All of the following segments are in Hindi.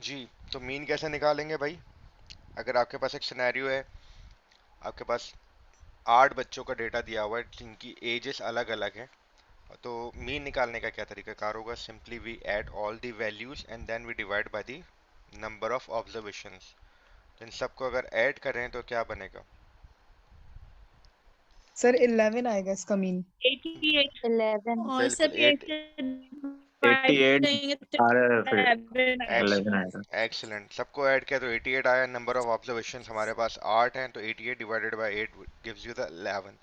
जी, तो मीन कैसे निकालेंगे भाई? अगर आपके पास एक सिनेरियो है, आपके पास 8 बच्चों का डेटा दिया हुआ है जिनकी एजेस अलग अलग है, तो मीन निकालने का क्या तरीकाकार होगा? Simply we add all the values and then we divide by the number of observations. तो इन सबको अगर ऐड करें तो क्या बनेगा? सर 11 आएगा इसका मीन। 88 11। और बिल्कुल सब एट। ऐसे एट्टी डिवाइड एट करेंगे तो आ रहा है, फिर 11 11 आएगा। आएगा। एक्सीलेंट, सबको ऐड किया तो 88 आया। नंबर ऑफ ऑब्जर्वेशंस हमारे पास 8 हैं, तो 88 divided by 8 gives you the 11।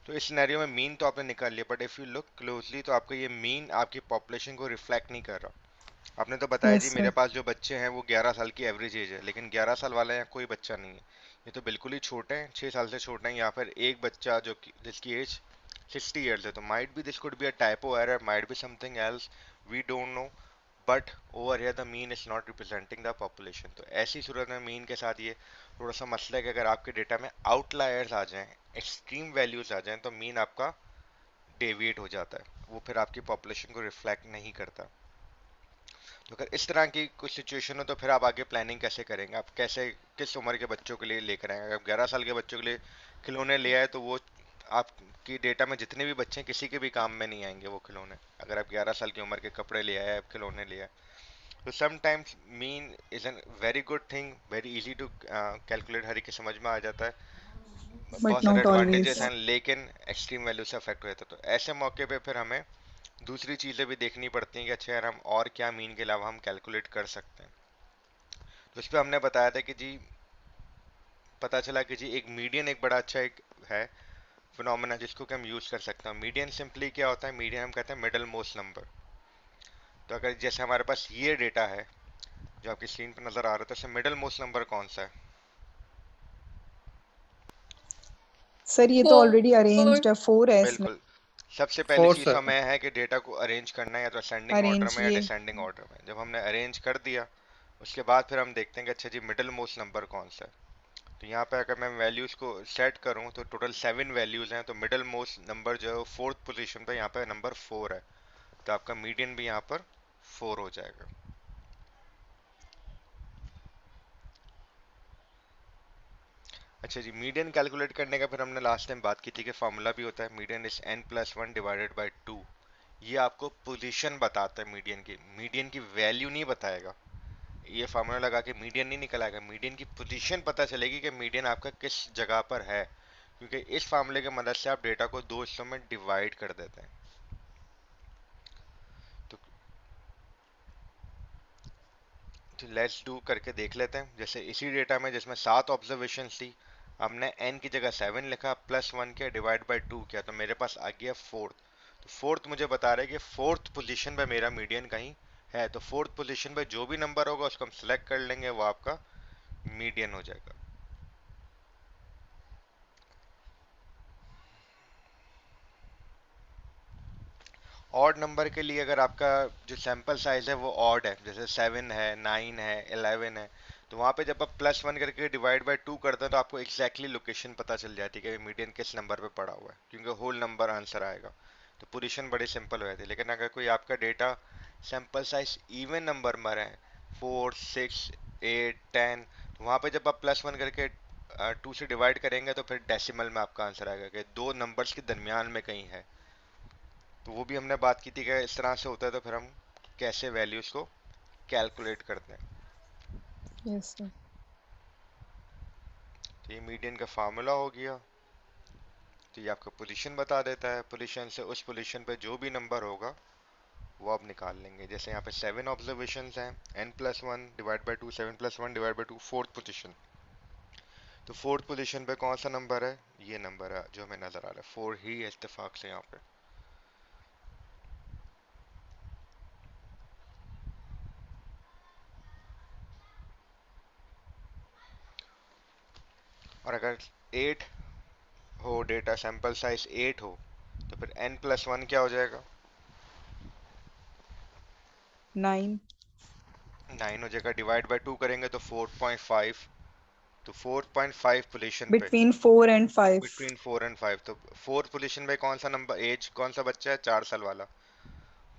तो इस सिनेरियो में मीन तो आपने निकाल लिया, but if you look closely तो आपका ये मीन आपकी पॉपुलेशन को रिफ्लेक्ट नहीं कर रहा। आपने तो बताया जी यस मेरे सर। पास जो बच्चे हैं वो 11 साल की एवरेज एज है, लेकिन 11 साल वाला यहाँ कोई बच्चा नहीं है। ये तो बिल्कुल ही छोटे हैं, 6 साल से छोटे हैं, या फिर एक बच्चा जो कि जिसकी एज 60 ईयर्स है। तो might be this could be a typo error, might be something else, we don't know, but over here the mean is not representing the population. तो ऐसी सूरत में मीन के साथ ये थोड़ा सा मसला है कि अगर आपके डेटा में आउटलायर्स आ जाएं, एक्सट्रीम वैल्यूज आ जाएं, तो मीन आपका डेविएट हो जाता है, वो फिर आपकी पॉपुलेशन को रिफ्लेक्ट नहीं करता। तो अगर इस तरह की कुछ सिचुएशन हो तो फिर आप आगे प्लानिंग कैसे करेंगे? आप कैसे, किस उम्र के बच्चों के लिए लेकर आएंगे? अगर 11 साल के बच्चों के लिए खिलौने ले आए तो वो आपकी डेटा में जितने भी बच्चे हैं किसी के भी काम में नहीं आएंगे वो खिलौने। अगर आप 11 साल की उम्र के कपड़े ले आए, आप खिलौने ले आए, तो sometimes mean is an very good thing, very easy to calculate, हर एक के समझ में आ जाता है, बट बहुत सारे नॉट एडवांटेजेस ऑलवेज। हैं, लेकिन एक्सट्रीम वैल्यू से अफेक्ट हो जाता है। तो ऐसे मौके पे फिर हमें दूसरी चीज़ें भी देखनी पड़ती हैं कि अच्छा यार हम और क्या मीन के अलावा हम कैलकुलेट कर सकते हैं। तो इस पर हमने बताया था कि जी, पता चला कि जी एक मीडियन एक बड़ा अच्छा एक है फिनोमेना जिसको कि हम यूज़ कर सकते हैं। मीडियन सिंपली क्या होता है? मीडियन हम कहते हैं मिडल मोस्ट नंबर। तो अगर जैसे हमारे पास ये डेटा है जो आपकी स्क्रीन पर नज़र आ रहा है, तो इसमें मिडल मोस्ट नंबर कौन सा है? सर ये तो ऑलरेडी अरेंज्ड 4। है, 4 है इसमें। बिल्कुल, सबसे पहली फोर चीज़ तो सर। हमें है कि डेटा को अरेंज करना है, या तो असेंडिंग ऑर्डर अरेंज में या ये। डिसेंडिंग ऑर्डर में। जब हमने अरेंज कर दिया उसके बाद फिर हम देखते हैं कि अच्छा जी मिडिल मोस्ट नंबर कौन सा है। तो यहाँ पे अगर मैं वैल्यूज़ को सेट करूँ तो टोटल 7 वैल्यूज़ हैं, तो मिडिल मोस्ट नंबर जो है फोर्थ पोजीशन पे यहाँ पे नंबर 4 है। तो आपका मीडियन भी यहाँ पर 4 हो जाएगा। अच्छा जी, मीडियन कैलकुलेट करने का फिर हमने लास्ट टाइम बात की थी कि फार्मूला भी होता है, median is n+1 divided by 2। ये आपको पोजीशन बताता है मीडियन की वैल्यू नहीं बताएगा। ये फार्मूला लगा के मीडियन नहीं निकल आएगा, मीडियन की पोजीशन पता चलेगी कि मीडियन आपका किस जगह पर है, क्योंकि इस फार्मूले की मदद से आप डेटा को दो हिस्सों में डिवाइड कर देते हैं। तो, तो लेट्स डू करके देख लेते हैं। जैसे इसी डेटा में जिसमें 7 ऑब्जर्वेशन थी, हमने n की जगह 7 लिखा, +1 किया, डिवाइड बाय 2 किया, तो मेरे पास आ गया फोर्थ। तो फोर्थ मुझे बता रहा है कि फोर्थ पोजीशन पे मेरा मीडियन कहीं है, तो फोर्थ पोजीशन पे जो भी नंबर होगा उसको हम सिलेक्ट कर लेंगे, वो आपका मीडियन हो जाएगा। ऑड नंबर के लिए अगर आपका जो सैंपल साइज है वो ऑड है, जैसे 7 है, 9 है, 11 है, तो वहाँ पे जब आप +1 करके डिवाइड बाय 2 करते हैं तो आपको एग्जैक्टली लोकेशन पता चल जाती है कि मीडियन किस नंबर पे पड़ा हुआ है, क्योंकि होल नंबर आंसर आएगा। तो पोजीशन बड़ी सिंपल हो जाती है। लेकिन अगर कोई आपका data sample size even number में है, 4, 6, 8, 10, तो वहाँ पे जब आप +1 करके 2 से डिवाइड करेंगे तो फिर डेसिमल में आपका आंसर आएगा कि दो नंबर्स के दरमियान में कहीं है। तो वो भी हमने बात की थी कि इस तरह से होता है, तो फिर हम कैसे वैल्यूज को कैलकुलेट करते हैं। Yes sir. तो ये मीडियन का फार्मूला हो गया। तो ये आपका पोजीशन बता देता है, पोजीशन से उस पोजीशन पे जो भी नंबर होगा वो आप निकाल लेंगे। जैसे यहाँ पे 7 ऑब्जर्वेशन हैं, n+1 divide by 2, 7+1 divide by 2, fourth position. तो फोर्थ पोजीशन पे कौन सा नंबर है? ये नंबर है जो हमें नजर आ रहा है, 4 ही है इत्तेफाक से यहाँ पे। और अगर 8 हो, डेटा सैंपल साइज 8 हो, तो फिर n+1 क्या हो जाएगा? 9। 9 हो जाएगा, डिवाइड बाय 2 करेंगे तो 4.5। तो 4.5 पोजीशन पे, बिटवीन 4 एंड 5। बिटवीन 4 एंड 5, तो फोर्थ पोजीशन पे कौन सा नंबर, एज कौन सा बच्चा है? 4 साल वाला।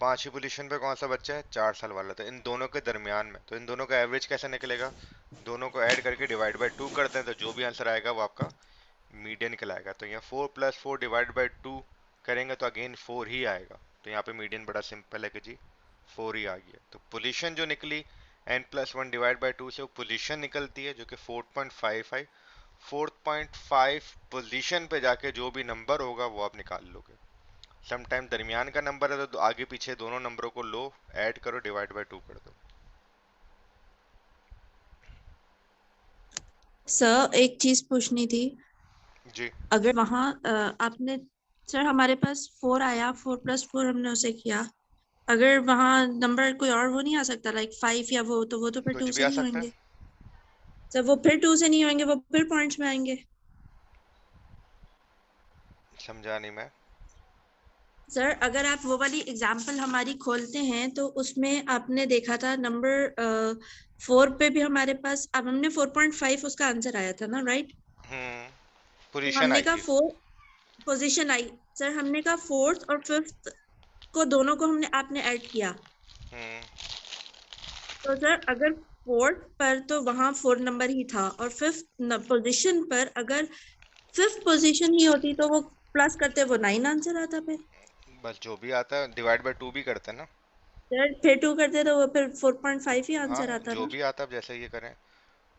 पांचवी पोजीशन पे कौन सा बच्चा है, 4 साल वाला, तो इन दोनों के दरमियान में, तो इन दोनों का एवरेज कैसे निकलेगा, दोनों को ऐड करके डिवाइड बाय 2 करते हैं, तो जो भी आंसर आएगा वो आपका मीडियन कहलाएगा। तो यहाँ 4 + 4 डिवाइड बाई 2 करेंगे तो अगेन 4 ही आएगा, तो यहाँ पे मीडियन बड़ा सिंपल है कि जी 4 ही आ गया। तो पोजीशन जो निकली n+1 डिवाइड बाई 2 से, वो पोजीशन निकलती है जो कि 4.55। 4.5 पोजीशन पे जाके जो भी नंबर होगा वो आप निकाल लोगे। सम टाइम दरमियान का नंबर है तो आगे पीछे दोनों नंबरों को लो, ऐड करो, डिवाइड बाय 2 कर दो। सर एक चीज पूछनी थी। जी। अगर वहाँ आपने सर हमारे पास 4 आया, 4+4 हमने उसे किया, अगर वहाँ नंबर कोई और वो नहीं आ सकता, लाइक 5 या वो, तो वो तो फिर कुछ 2 भी से आ नहीं सकता है। होंगे सर, वो फिर 2 से नहीं होंगे, वो फिर पॉइंट्स में आएंगे। समझा नहीं मैं। सर अगर आप वो वाली एग्जाम्पल हमारी खोलते हैं तो उसमें आपने देखा था नंबर 4 पे भी हमारे पास, अब हमने 4.5 उसका आंसर आया था ना, राइट? तो पोजीशन हमने आई कहा थी। 4 पोजीशन आई। सर हमने कहा फोर्थ और फिफ्थ को दोनों को हमने आपने ऐड किया, हम्म तो सर अगर फोर्थ पर तो वहां 4 नंबर ही था, और फिफ्थ पोजीशन पर अगर फिफ्थ पोजीशन ही होती तो वो प्लस करते वो 9 आंसर आता फिर। बस जो भी आता है डिवाइड बाय 2 भी करते हैं ना। सर फिर 2 करते तो वो फिर 4.5 ही आंसर हाँ आता जो ना। भी आता है, अब जैसे ये करें,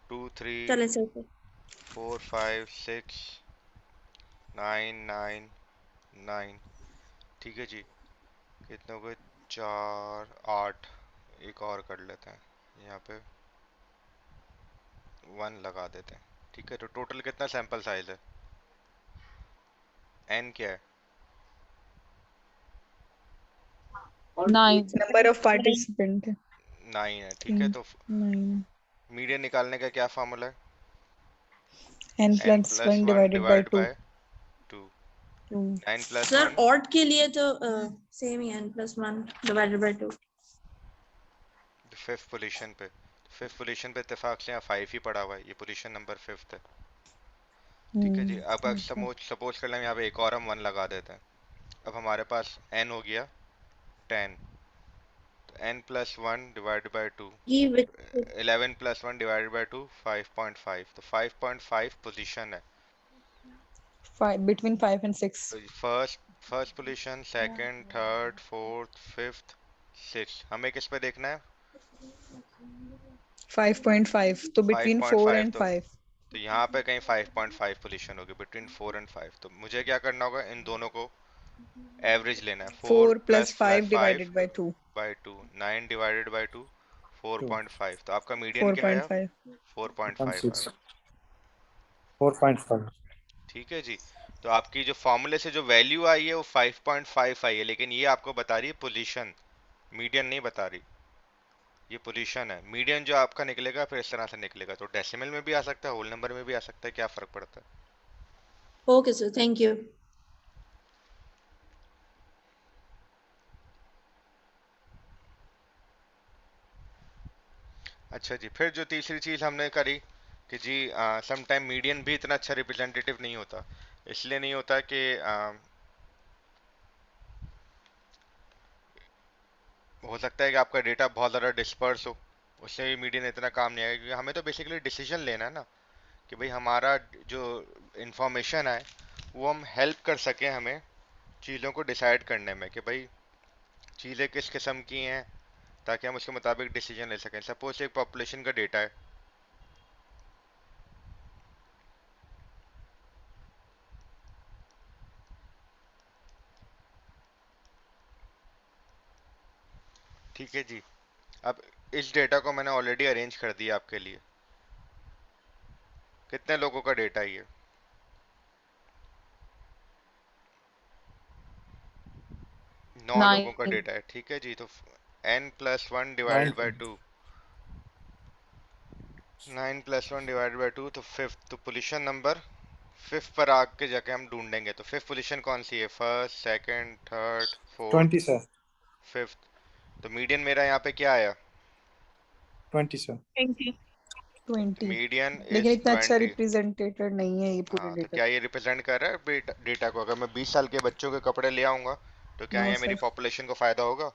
2 3 चले सर फिर। 4 5 6 9 9 9। ठीक है जी, कितने हो गए, 4 8। एक और कर लेते हैं यहाँ पे, 1 लगा देते हैं। ठीक है, तो टोटल कितना सैंपल साइज है, n क्या है, 9 नंबर ऑफ पार्टिसिपेंट है। 9 है। ठीक है, तो 9 मीडियन निकालने का क्या फॉर्मूला है, n n plus plus 1 one divided by divide 2 by 2। 2 9 plus sir one, odd के लिए तो सेम ही n+1 divided by 2। Fifth position पे, फिफ्थ पोजीशन पे इत्तेफाक से यहाँ 5 ही पड़ा हुआ है, ये पोजीशन नंबर फिफ्थ है। ठीक है जी, अब okay सपोज कर लें यहाँ पे एक और हम 1 लगा देते हैं। अब हमारे पास n हो गया 10, तो n+1 डिवाइड बाय 2, ये तो विच 11 + 1 डिवाइड बाय 2 5.5, तो 5.5 पोजीशन है। 5 between 5 and तो 6 first first position, second, third, fourth, fifth, six, हमें किस पे देखना है, 5.5 तो between 4 5.5। and तो 5 यहाँ पे कहीं 5.5 पोजीशन होगी बिटवीन 4 और 5, तो मुझे क्या करना होगा, इन दोनों को एवरेज लेना है, 4 4 plus plus 5 five divided by 2 by 2, 9 divided by 2, 2 4.5, तो आपका मीडियन क्या आया, 4.5 4.5 4.6 आया। 4.5 ठीक है जी, तो आपकी जो फॉर्मूले से जो वैल्यू आई है वो 5.5 आई है, लेकिन ये आपको बता रही है पोजीशन, मीडियन नहीं बता रही। ये पोजीशन है, मीडियन जो आपका निकलेगा फिर इस तरह से निकलेगा, तो डेसिमल में भी आ सकता है, होल नंबर में भी आ सकता है, क्या फर्क पड़ता है। Okay sir, thank you. अच्छा जी, फिर जो तीसरी चीज हमने करी कि जी सम टाइम मीडियन भी इतना अच्छा रिप्रेजेंटेटिव नहीं होता। इसलिए नहीं होता कि हो सकता है कि आपका डेटा बहुत ज़्यादा डिस्पर्स हो, उससे भी मीडियन इतना काम नहीं आएगा, क्योंकि हमें तो बेसिकली डिसीजन लेना है ना, कि भाई हमारा जो इंफॉर्मेशन है वो हम हेल्प कर सकें हमें चीज़ों को डिसाइड करने में, कि भाई चीज़ें किस किस्म की हैं, ताकि हम उसके मुताबिक डिसीजन ले सकें। सपोज एक पॉपुलेशन का डेटा है, ठीक है जी, अब इस डेटा को मैंने ऑलरेडी अरेंज कर दिया आपके लिए। कितने लोगों का डेटा है ये, 9 लोगों का 9 डेटा है। ठीक है जी, तो n+1 9 divided by 2, 9+1 divided by 2, तो फिफ्थ, तो पोजीशन नंबर फिफ्थ पर आके जाके हम ढूंढेंगे, तो फिफ्थ पोजीशन कौन सी है, first, second, third, fourth, 20 sir, fifth, तो मीडियन मेरा यहाँ पे क्या आया, 20 सर। 20 मीडियन लेकिन इज इतना अच्छा 20। रिप्रेजेंटेटेड नहीं है ये पूरे हाँ, तो डेटा। क्या ये रिप्रेजेंट कर रहा है डेटा को, अगर मैं 20 साल के बच्चों के कपड़े ले आऊंगा तो क्या नो ये मेरी सर, पॉपुलेशन को फायदा होगा।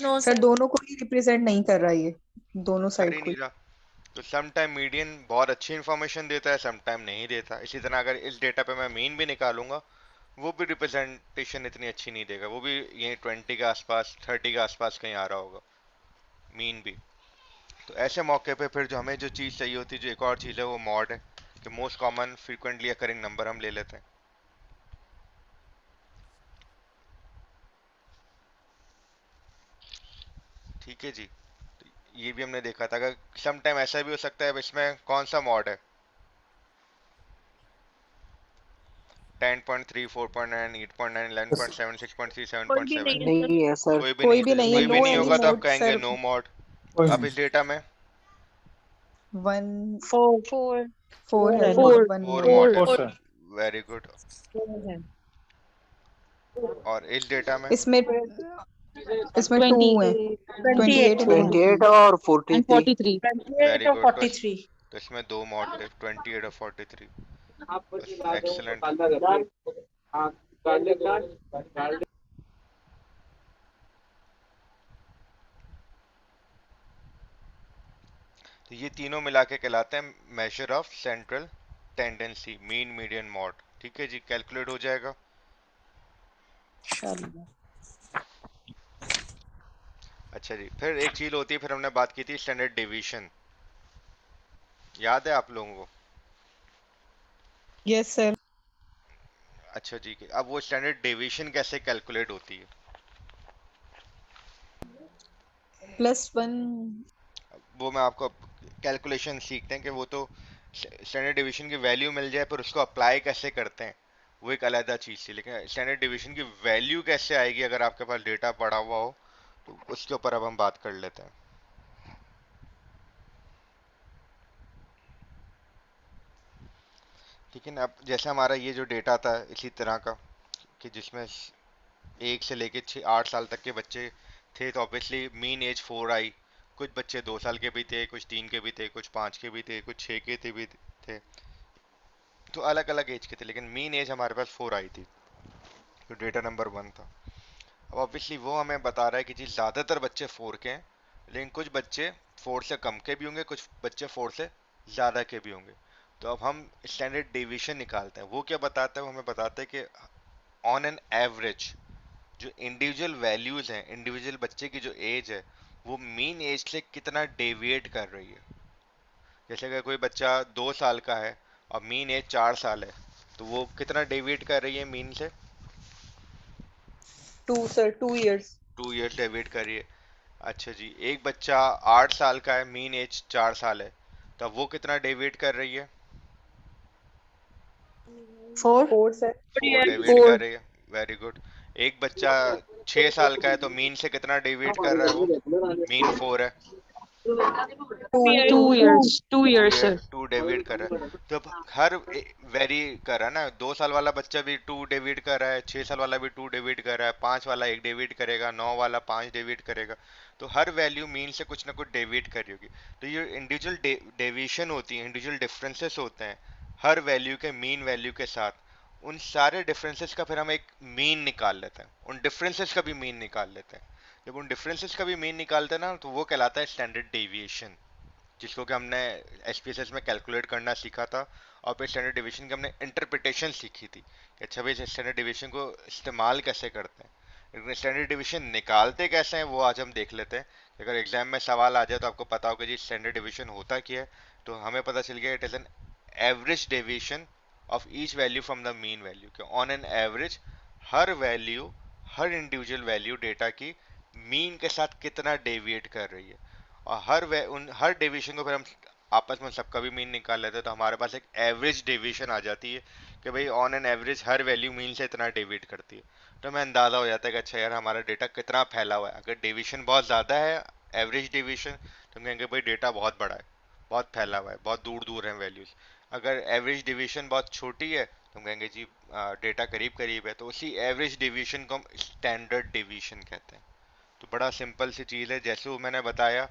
No sir sir. दोनों को ही रिप्रेजेंट नहीं कर रहा ये, दोनों कर साइड ही को नहीं ही। रहा। तो सम टाइम मीडियन बहुत अच्छी इन्फॉर्मेशन देता है, सम टाइम नहीं देता। इसी तरह अगर इस डेटा पे मैं मीन भी निकालूंगा, वो भी रिप्रेजेंटेशन इतनी अच्छी नहीं देगा, वो भी यही 20 के आसपास 30 के आसपास कहीं आ रहा होगा मीन भी। तो ऐसे मौके पे फिर जो हमें जो चीज़ चाहिए होती है, जो एक और चीज़ है, वो मॉड है, कि most common frequently occurring number हम ले लेते हैं। ठीक है जी। तो ये भी हमने देखा था। अगर सम टाइम ऐसा भी हो सकता है, अब इसमें कौन सा मॉड है, 10.3, 4.9, 8.9, बस 11.7, 6.3, कोई भी 7.7। नहीं है सर। नहीं है सर। कोई भी नहीं कोई है, भी तो नहीं है, कोई भी नो नहीं एनी होगा तो आप मोड कहेंगे सर। No mod. कोई अब नहीं। इस डेटा में वन फोर। फोर फोर है, फोर। वन फोर मोड है। मॉड है। Four sir. Very good. Four है। और इस डेटा में इसमें इसमें टू है, 28 28 एंड है 28 43। और 43। 28 वेरी और गुड। 43। तो इसमें दो मॉड थे, 28 और 43। बस एक्सलेंट। तो ये तीनों मिला के कहलाते हैं measure of central tendency, mean median mode. ठीक है जी, कैलकुलेट हो जाएगा। चलो अच्छा जी, फिर एक चीज होती है, फिर हमने बात की थी स्टैंडर्ड डेविएशन, याद है आप लोगों को? Yes sir. अच्छा जी, अब वो स्टैंडर्ड डेविएशन कैसे कैलकुलेट होती है? +1। वो मैं आपको कैलकुलेशन सीखते हैं कि वो तो स्टैंडर्ड डेविएशन की वैल्यू मिल जाए, पर उसको अप्लाई कैसे करते हैं वो एक अलग चीज थी। लेकिन स्टैंडर्ड डेविएशन की वैल्यू कैसे आएगी अगर आपके पास डेटा पड़ा हुआ हो, तो उसके ऊपर अब हम बात कर लेते हैं। लेकिन अब जैसे हमारा ये जो डेटा था इसी तरह का, कि जिसमें 1 से लेके 8 साल तक के बच्चे थे, तो ऑब्वियसली मीन एज 4 आई। कुछ बच्चे 2 साल के भी थे, कुछ 3 के भी थे, कुछ 5 के भी थे, कुछ 6 के थे भी थे। तो अलग अलग एज के थे, लेकिन मीन एज हमारे पास 4 आई थी, तो डेटा नंबर 1 था। अब ऑब्वियसली वो हमें बता रहा है कि जी ज़्यादातर बच्चे 4 के हैं, लेकिन कुछ बच्चे 4 से कम के भी होंगे, कुछ बच्चे 4 से ज़्यादा के भी होंगे। तो अब हम स्टैंडर्ड डेविएशन निकालते हैं। वो क्या बताता है? वो हमें बताता है कि ऑन एन एवरेज जो इंडिविजुअल वैल्यूज हैं, इंडिविजुअल बच्चे की जो एज है, वो मीन एज से कितना डेविएट कर रही है। जैसे अगर कोई बच्चा 2 साल का है और मीन एज 4 साल है, तो वो कितना डेविएट कर रही है मीन से? 2 सर, 2 इयर्स। 2 ईयर्स डेविएट कर रही है। अच्छा जी, एक बच्चा 8 साल का है, मीन एज 4 साल है, तब वो कितना डेविएट कर रही है? 4। 4 सर। 4 डेविएट कर 4। रही है। Very good. एक बच्चा 6 साल का है, तो मीन से कितना डेविएट कर रहा है वो? मीन 4 है। 2। 2 years, 2 2 years year sir. 2 deviate कर रहा है। तो अब हर वेरी कर रहा है ना, 2 साल वाला बच्चा भी 2 डेविएट कर रहा है, 6 साल वाला भी 2 डेविएट कर रहा है, 5 वाला 1 डेविएट करेगा, 9 वाला 5 डेविएट करेगा। तो हर वैल्यू मीन से कुछ ना कुछ डेविएट कर रही होगी। तो ये इंडिविजुअल डेविएशन होती है, इंडिविजुअल डिफरेंसेस होते हैं हर वैल्यू के मीन वैल्यू के साथ। उन सारे डिफरेंसेस का फिर हम एक मीन निकाल लेते हैं, उन डिफरेंसेस का भी मीन निकाल लेते हैं। जब उन डिफरेंसेस का भी मीन निकालते हैं ना, तो वो कहलाता है स्टैंडर्ड डेविएशन, जिसको कि हमने एसपीएसएस में कैलकुलेट करना सीखा था। और फिर स्टैंडर्ड डिवीजन की हमने इंटरप्रिटेशन सीखी थी कि अच्छा भाई स्टैंडर्ड डिवीजन को इस्तेमाल कैसे करते हैं, लेकिन स्टैंडर्ड डिवीजन निकालते कैसे हैं वो आज हम देख लेते हैं। अगर एग्जाम में सवाल आ जाए तो आपको पता होगा जी स्टैंडर्ड डिवीजन होता क्या है। तो हमें पता चल गया, it is an average deviation of each value from the mean value, कि ऑन एन एवरेज हर वैल्यू, हर इंडिविजुअल वैल्यू डेटा की मीन के साथ कितना डेविएट कर रही है। और हर डेविएशन को फिर हम आपस में सबका भी मीन निकाल लेते हैं, तो हमारे पास एक एवरेज डेविएशन आ जाती है कि भाई ऑन एन एवरेज हर वैल्यू मीन से इतना डेविएट करती है। तो हमें अंदाजा हो जाता है कि अच्छा यार हमारा डेटा कितना फैला हुआ है। अगर डेविएशन बहुत ज़्यादा है, एवरेज डेविएशन, तो हम कहेंगे भाई डेटा बहुत बड़ा है, बहुत फैला हुआ है, बहुत दूर दूर है वैल्यूज। अगर एवरेज डेविएशन बहुत छोटी है, तो हम कहेंगे जी डेटा करीब करीब है। तो उसी एवरेज डेविएशन को हम स्टैंडर्ड डेविएशन कहते हैं। तो बड़ा सिंपल सी चीज़ है, जैसे वो मैंने बताया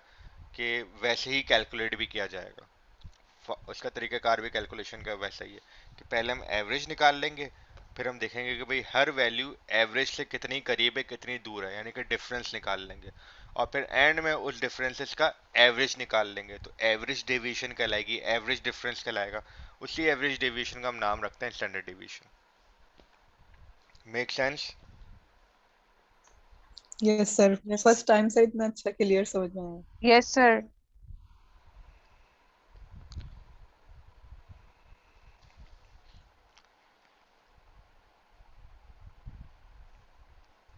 कि वैसे ही कैलकुलेट भी किया जाएगा। उसका तरीकाकार भी कैलकुलेशन का वैसा ही है कि पहले हम एवरेज निकाल लेंगे, फिर हम देखेंगे कि भाई हर वैल्यू एवरेज से कितनी करीब है कितनी दूर है, यानी कि डिफरेंस निकाल लेंगे और फिर एंड में उस डिफरेंसेस का एवरेज निकाल लेंगे, तो एवरेज डेविएशन कहलाएगी, एवरेज डिफरेंस कहलाएगा। उसी एवरेज डेविएशन का हम नाम रखते हैं standard deviation. Make sense? Yes sir, Yes. First time से इतना अच्छा क्लियर समझ में आया। Yes, sir.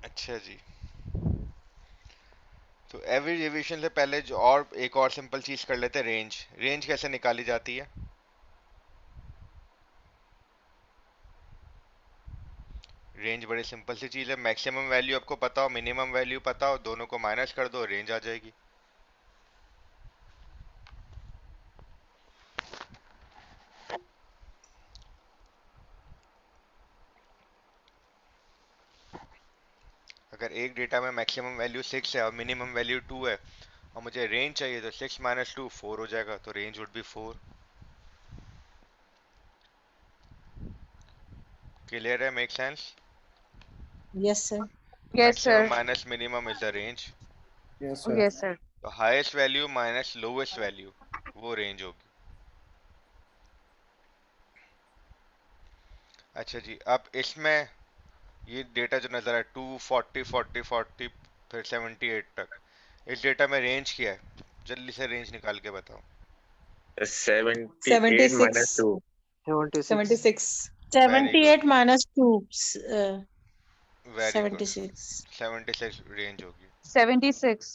अच्छा जी, तो एवरेज डेविएशन से पहले जो और एक और सिंपल चीज कर लेते हैं, रेंज। रेंज कैसे निकाली जाती है? रेंज बड़ी सिंपल सी चीज है, मैक्सिमम वैल्यू आपको पता हो, मिनिमम वैल्यू पता हो, दोनों को माइनस कर दो, रेंज आ जाएगी। अगर एक डेटा में मैक्सिमम वैल्यू 6 है और मिनिमम वैल्यू 2 है और मुझे रेंज चाहिए, तो 6 माइनस 2 4 हो जाएगा, तो रेंज वुड बी 4। क्लियर है? Make sense? Yes, sir. Yes, maximum sir. Minus minimum is the range. Yes, sir. Yes, sir. तो highest value minus lowest value, वो रेंज होगी। अच्छा जी, अब इसमें ये डेटा जो नजर है 2 40 40 40 फिर 78 तक, इस डेटा में रेंज क्या है? जल्दी से रेंज निकाल के बताओ। 78 minus 2. 76। 78 minus 2. Very good, 76. 76 range होगी। 76.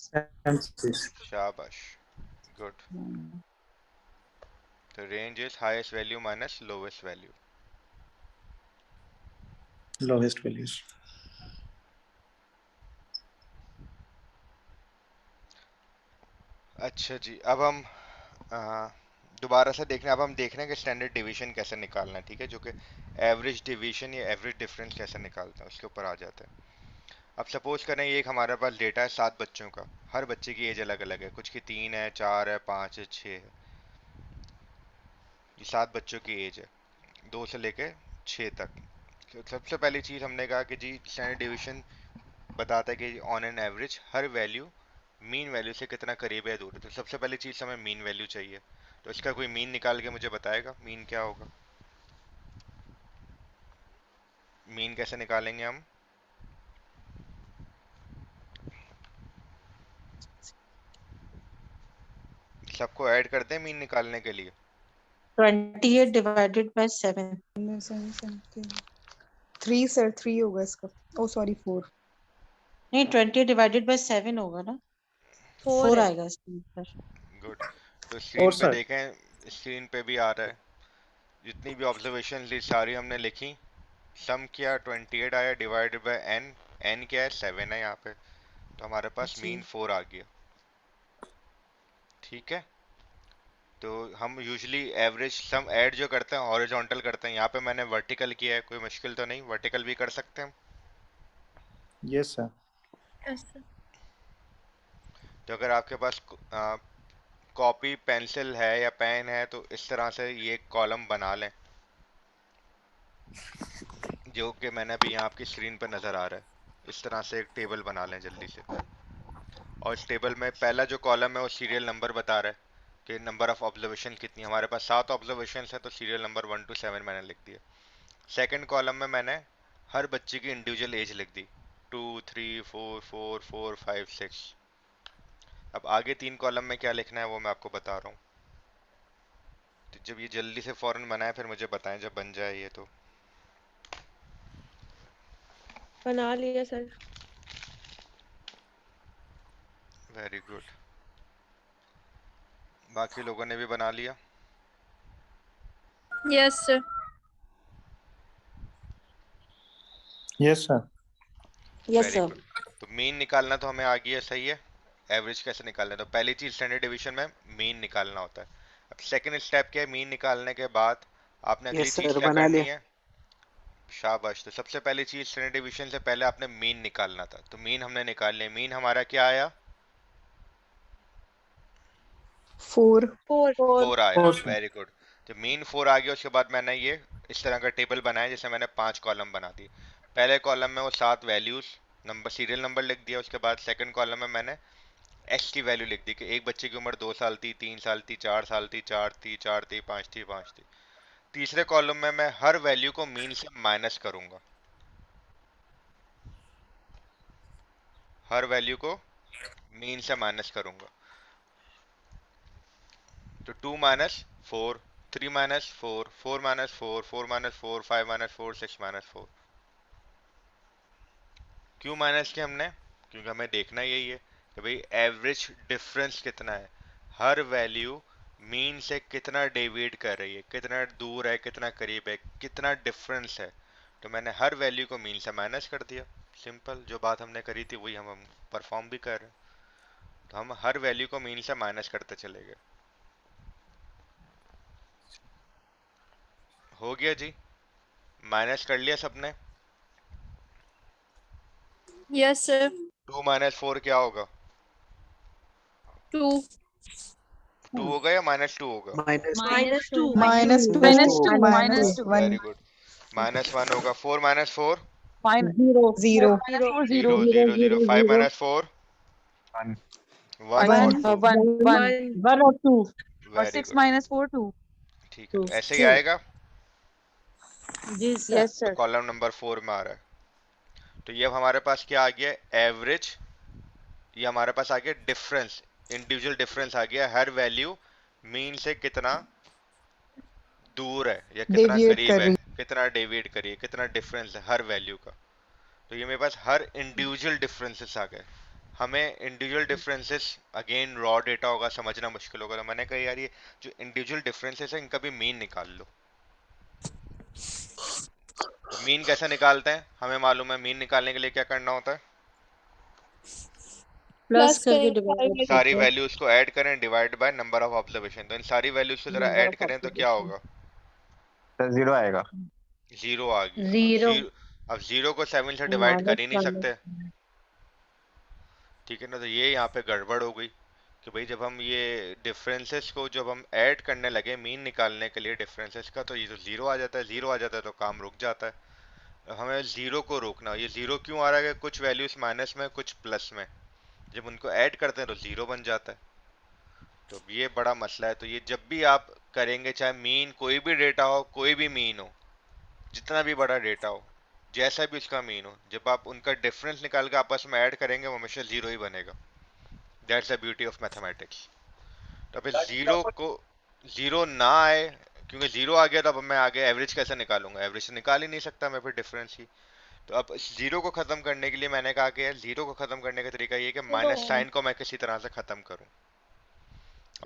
And 6. शाबाश, गुड। तो range is highest value minus lowest value. Lowest values. अच्छा जी, अब हम दोबारा से देखना, अब हम देख रहे हैं कि स्टैंडर्ड डिवीजन कैसे निकालना है, ठीक है, जो कि एवरेज डिवीजन या एवरेज डिफरेंस कैसे निकालते हैं उसके ऊपर आ जाते हैं। अब सपोज करें ये एक हमारे पास डेटा है 7 बच्चों का, हर बच्चे की एज अलग अलग है, कुछ की 3 है, 4 है, 5 है, 6 है। ये 7 बच्चों की एज है 2 से लेके 6 तक। तो सबसे पहली चीज़ हमने कहा कि जी स्टैंडर्ड डिवीजन बताता है कि ऑन एन एवरेज हर वैल्यू मीन वैल्यू से कितना करीब है दूर है। तो सबसे पहली चीज़ हमें मीन वैल्यू चाहिए, तो इसका कोई मीन निकाल के मुझे बताएगा मीन क्या होगा? मीन कैसे निकालेंगे हम? सबको ऐड करते हैं मीन निकालने के लिए। 28 divided by 7. 3 सर, 3 होगा इसका। ओ सॉरी 4। नहीं, 20 divided by 7 होगा ना? 4 आएगा इसके ऊपर। गुड। तो Or स्क्रीन पे sir. देखें, स्क्रीन पे भी आ रहा है, जितनी भी ऑब्जर्वेशन ली सारी हमने लिखी, सम किया 28 आया, डिवाइडेड बाय एन, एन क्या है 7 है यहाँ पे, तो हमारे पास जी। मीन 4 आ गया। ठीक है, तो हम यूजुअली एवरेज सम ऐड जो करते हैं हॉरिजॉन्टल करते हैं, यहाँ पे मैंने वर्टिकल किया है, कोई मुश्किल तो नहीं, वर्टिकल भी कर सकते हैं हम। Yes, sir. तो अगर आपके पास कॉपी पेंसिल है या पेन है तो इस तरह से ये कॉलम बना लें, जो कि मैंने अभी यहाँ आपकी स्क्रीन पर नज़र आ रहा है। इस तरह से एक टेबल बना लें जल्दी से, और इस टेबल में पहला जो कॉलम है वो सीरियल नंबर बता रहा है कि नंबर ऑफ ऑब्जर्वेशन कितनी। हमारे पास 7 ऑब्जर्वेशन है, तो सीरियल नंबर 1 to 7 मैंने लिख दिया। सेकंड कॉलम में मैंने हर बच्चे की इंडिविजुअल एज लिख दी, 2 3 4 4 4 5 6। अब आगे 3 कॉलम में क्या लिखना है वो मैं आपको बता रहा हूँ, तो जब ये जल्दी से फौरन बनाए फिर मुझे बताएं जब बन जाए ये। तो बना लिया सर। वेरी गुड, बाकी लोगों ने भी बना लिया? Yes sir. Yes, sir. Yes, very sir. Good. तो मीन निकालना तो हमें आ गया, सही है। एवरेज कैसे निकालना है, तो पहली चीज स्टैंडर्ड डिवीजन में मीन निकालना होता है। अब सेकंड स्टेप क्या है, मीन निकालने के बाद आपने अगली Yes, चीज sir. क्या बना करनी लिया। है? शाबाश। तो सबसे पहली चीज स्टैंडर्ड डिवीजन से पहले आपने मीन निकालना था, तो मीन हमने निकाल लिया। मीन हमारा क्या आया? 4। 4। 4 आया, 4, sir. Very good. तो मीन 4 आ गया, उसके बाद मैंने ये इस तरह का टेबल बनाया जैसे मैंने 5 कॉलम बना दिए। पहले कॉलम में वो 7 वैल्यूज नंबर सीरियल नंबर लिख दिया, उसके बाद सेकंड कॉलम में मैंने एक्स की वैल्यू लिख दी कि एक बच्चे की उम्र 2 साल थी, 3 साल थी, 4 साल थी, 4 थी, 4 थी, 5 थी, 5 थी। तीसरे कॉलम में मैं हर वैल्यू को मीन से माइनस करूंगा, हर वैल्यू को मीन से माइनस करूंगा। तो 2 minus 4, 3 minus 4, 4 minus 4, 4 minus 4, 5 minus 4, 6 minus 4। क्यों माइनस किया हमने? क्योंकि हमें देखना यही है कि भाई एवरेज डिफरेंस कितना है, हर वैल्यू मीन से कितना डेविएट कर रही है, कितना दूर है, कितना करीब है, कितना डिफरेंस है। तो मैंने हर वैल्यू को मीन से माइनस कर दिया। सिंपल, जो बात हमने करी थी वही हम परफॉर्म भी कर रहे हैं। तो हम हर वैल्यू को मीन से माइनस करते चले गए। हो गया जी, माइनस कर लिया सबने। Yes, sir. 2 माइनस 4 क्या होगा? 2. 2 होगा या माइनस 2 होगा? Minus 2. minus two Minus two. minus very one good, minus 1 होगा। 4 माइनस 4, zero 0 0 0। 5 minus 4, One. 1 और one 2। 1. वेरी गुड, ठीक है, ऐसे ही आएगा। Yes, तो sir. कॉलम नंबर 4 में आ रहा है। तो ये अब हमारे पास क्या आ गया? एवरेज। ये हमारे पास आ गया डिफरेंस, इंडिविजुअल डिफरेंस आ गया, हर वैल्यू मीन से कितना दूर है या कितना deviate करीब कर है, रही कितना डेविएट करिए, कितना डिफरेंस है हर वैल्यू का। तो ये मेरे पास हर इंडिविजुअल डिफरेंसेस आ गए। हमें individual differences again raw data होगा, समझना मुश्किल होगा, तो मैंने कहा यार ये जो इंडिविजुअल डिफरेंसेस है इनका भी मीन निकाल लो। तो मीन कैसे निकालते हैं? हमें मालूम है मीन निकालने के लिए क्या करना होता है, Plus करके divide सारी करते हैं. वैल्यूज को ऐड करें, divide by number of observation. तो इन सारी वैल्यूज को जरा Number ऐड of करें तो क्या observation. होगा? तो 0 आएगा। जीरो आ गया। अब 0. जीरो, अब जीरो को 7 से डिवाइड कर ही नहीं -1. सकते, ठीक है ना? तो ये यहाँ पे गड़बड़ हो गई कि भाई जब हम ये डिफरेंसेस को जब हम ऐड करने लगे मीन निकालने के लिए डिफरेंसेस का, तो ये जो जीरो आ जाता है, जीरो आ जाता है तो काम रुक जाता है। अब हमें जीरो को रोकना। ये जीरो क्यों आ रहा है? कुछ वैल्यूज माइनस में, कुछ प्लस में, जब उनको ऐड करते हैं तो जीरो बन जाता है। तो ये बड़ा मसला है। तो ये जब भी आप करेंगे, चाहे मीन कोई भी डेटा हो, कोई भी मीन हो, जितना भी बड़ा डेटा हो, जैसा भी उसका मीन हो, जब आप उनका डिफरेंस निकाल के आपस में ऐड करेंगे वो हमेशा जीरो ही बनेगा। That's the beauty of mathematics. तो फिर जीरो को जीरो ना आए, क्योंकि जीरो आ गया तो अब मैं आगे एवरेज कैसे निकालूंगा? एवरेज तो निकाल ही नहीं सकता मैं फिर डिफरेंस की। तो अब जीरो को खत्म करने के लिए मैंने कहा कि यार जीरो को खत्म करने का तरीका ये है कि माइनस साइन को मैं किसी तरह से खत्म करूं।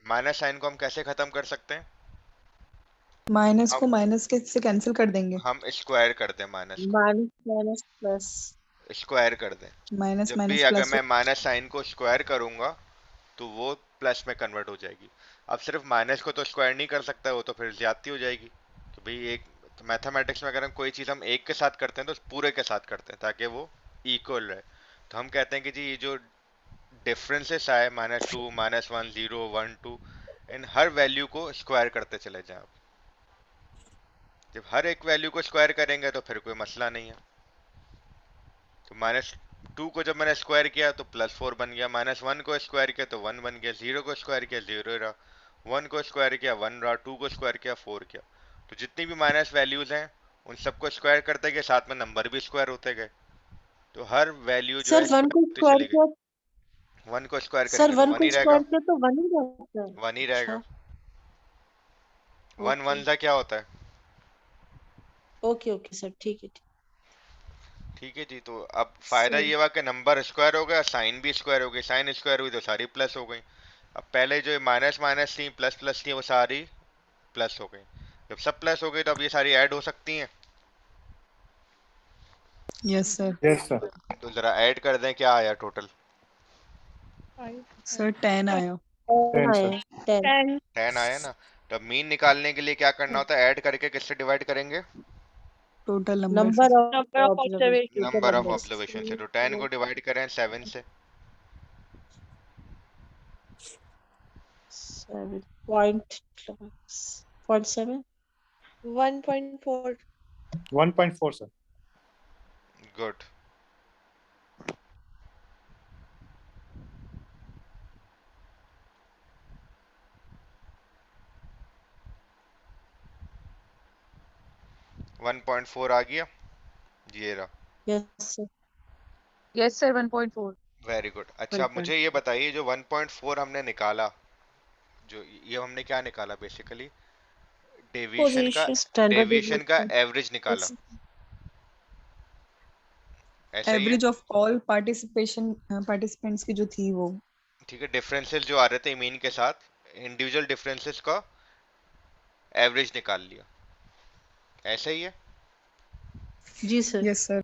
माइनस साइन को हम कैसे खत्म कर सकते हैं? माइनस हम को माइनस के से कैंसिल कर देंगे हम स्क्वायर कर दें माइनस को, -, plus. स्क्वायर कर दें। माइनस जब भी माइनस अगर प्लस मैं माइनस साइन को स्क्वायर करूंगा तो वो प्लस में कन्वर्ट हो जाएगी। अब सिर्फ माइनस को तो स्क्वायर नहीं कर सकता, वो तो फिर ज्यादती हो जाएगी। तो भाई एक मैथमेटिक्स में अगर हम कोई चीज़ हम एक के साथ करते हैं तो पूरे के साथ करते हैं ताकि वो इक्वल रहे। तो हम कहते हैं कि जी ये जो डिफरेंसेस आए, -2, -1, 0, 1, 2, इन हर वैल्यू को स्क्वायर करते चले जाएं आप। जब हर एक वैल्यू को स्क्वायर करेंगे तो फिर कोई मसला नहीं है। तो -2 को जब मैंने स्क्वायर किया तो +4 बन गया, -1 को स्क्वायर किया तो 1 बन गया, 0 को स्क्वायर किया 0 रहा, 1 को स्क्वायर किया 1 रहा, 2 को स्क्वायर किया 4 किया। तो जितनी भी माइनस वैल्यूज हैं उन सबको स्क्वायर करते गए, साथ में नंबर भी स्क्वायर होते गए। तो हर वैल्यू जो Sir, है 1 को होती square चली गई। किया. 1 को स्क्वायर Sir, करेंगे तो 1 1 को ही रहेगा, square किया तो 1 ही रहता है. 1 ही रहेगा। अच्छा. 1 1 Okay. सा क्या होता है? Okay, okay, sir. ठीक है. ठीक है जी। तो अब फायदा Sir. ये हुआ कि नंबर स्क्वायर हो गया, साइन भी स्क्वायर हो गई, साइन स्क्वायर हुई तो सारी प्लस हो गई। अब पहले जो माइनस माइनस थी, प्लस प्लस थी, वो सारी प्लस हो गई। जब सब प्लस हो गई तो अब ये सारी ऐड हो सकती हैं। Yes sir Yes, sir. तो जरा ऐड कर दें, क्या आया टोटल? सर 10 आया 10, sir. 10. 10 आया ना? तो अब मीन निकालने के लिए क्या करना होता है? ऐड करके किससे डिवाइड करेंगे? Total number Number of observation. Number of observation से। तो 10 को डिवाइड करें 7 से। 7.7. 1.4 1.4 sir. Good. One point four आ गया, ये रहा। yes sir Yes, sir, 1.4. Very good. अच्छा अब मुझे ये बताइए, जो 1.4 हमने निकाला, जो ये हमने क्या निकाला बेसिकली, डेविएशन का, position Standard डेविएशन का deviation. एवरेज निकाला, ऐसा ही है? एवरेज ऑफ ऑल पार्टिसिपेंट्स की जो थी वो। ठीक है, डिफरेंसेस जो आ रहे थे मीन के साथ, इंडिविजुअल डिफरेंसेस का एवरेज निकाल लिया, ऐसा ही है? जी सर यस सर।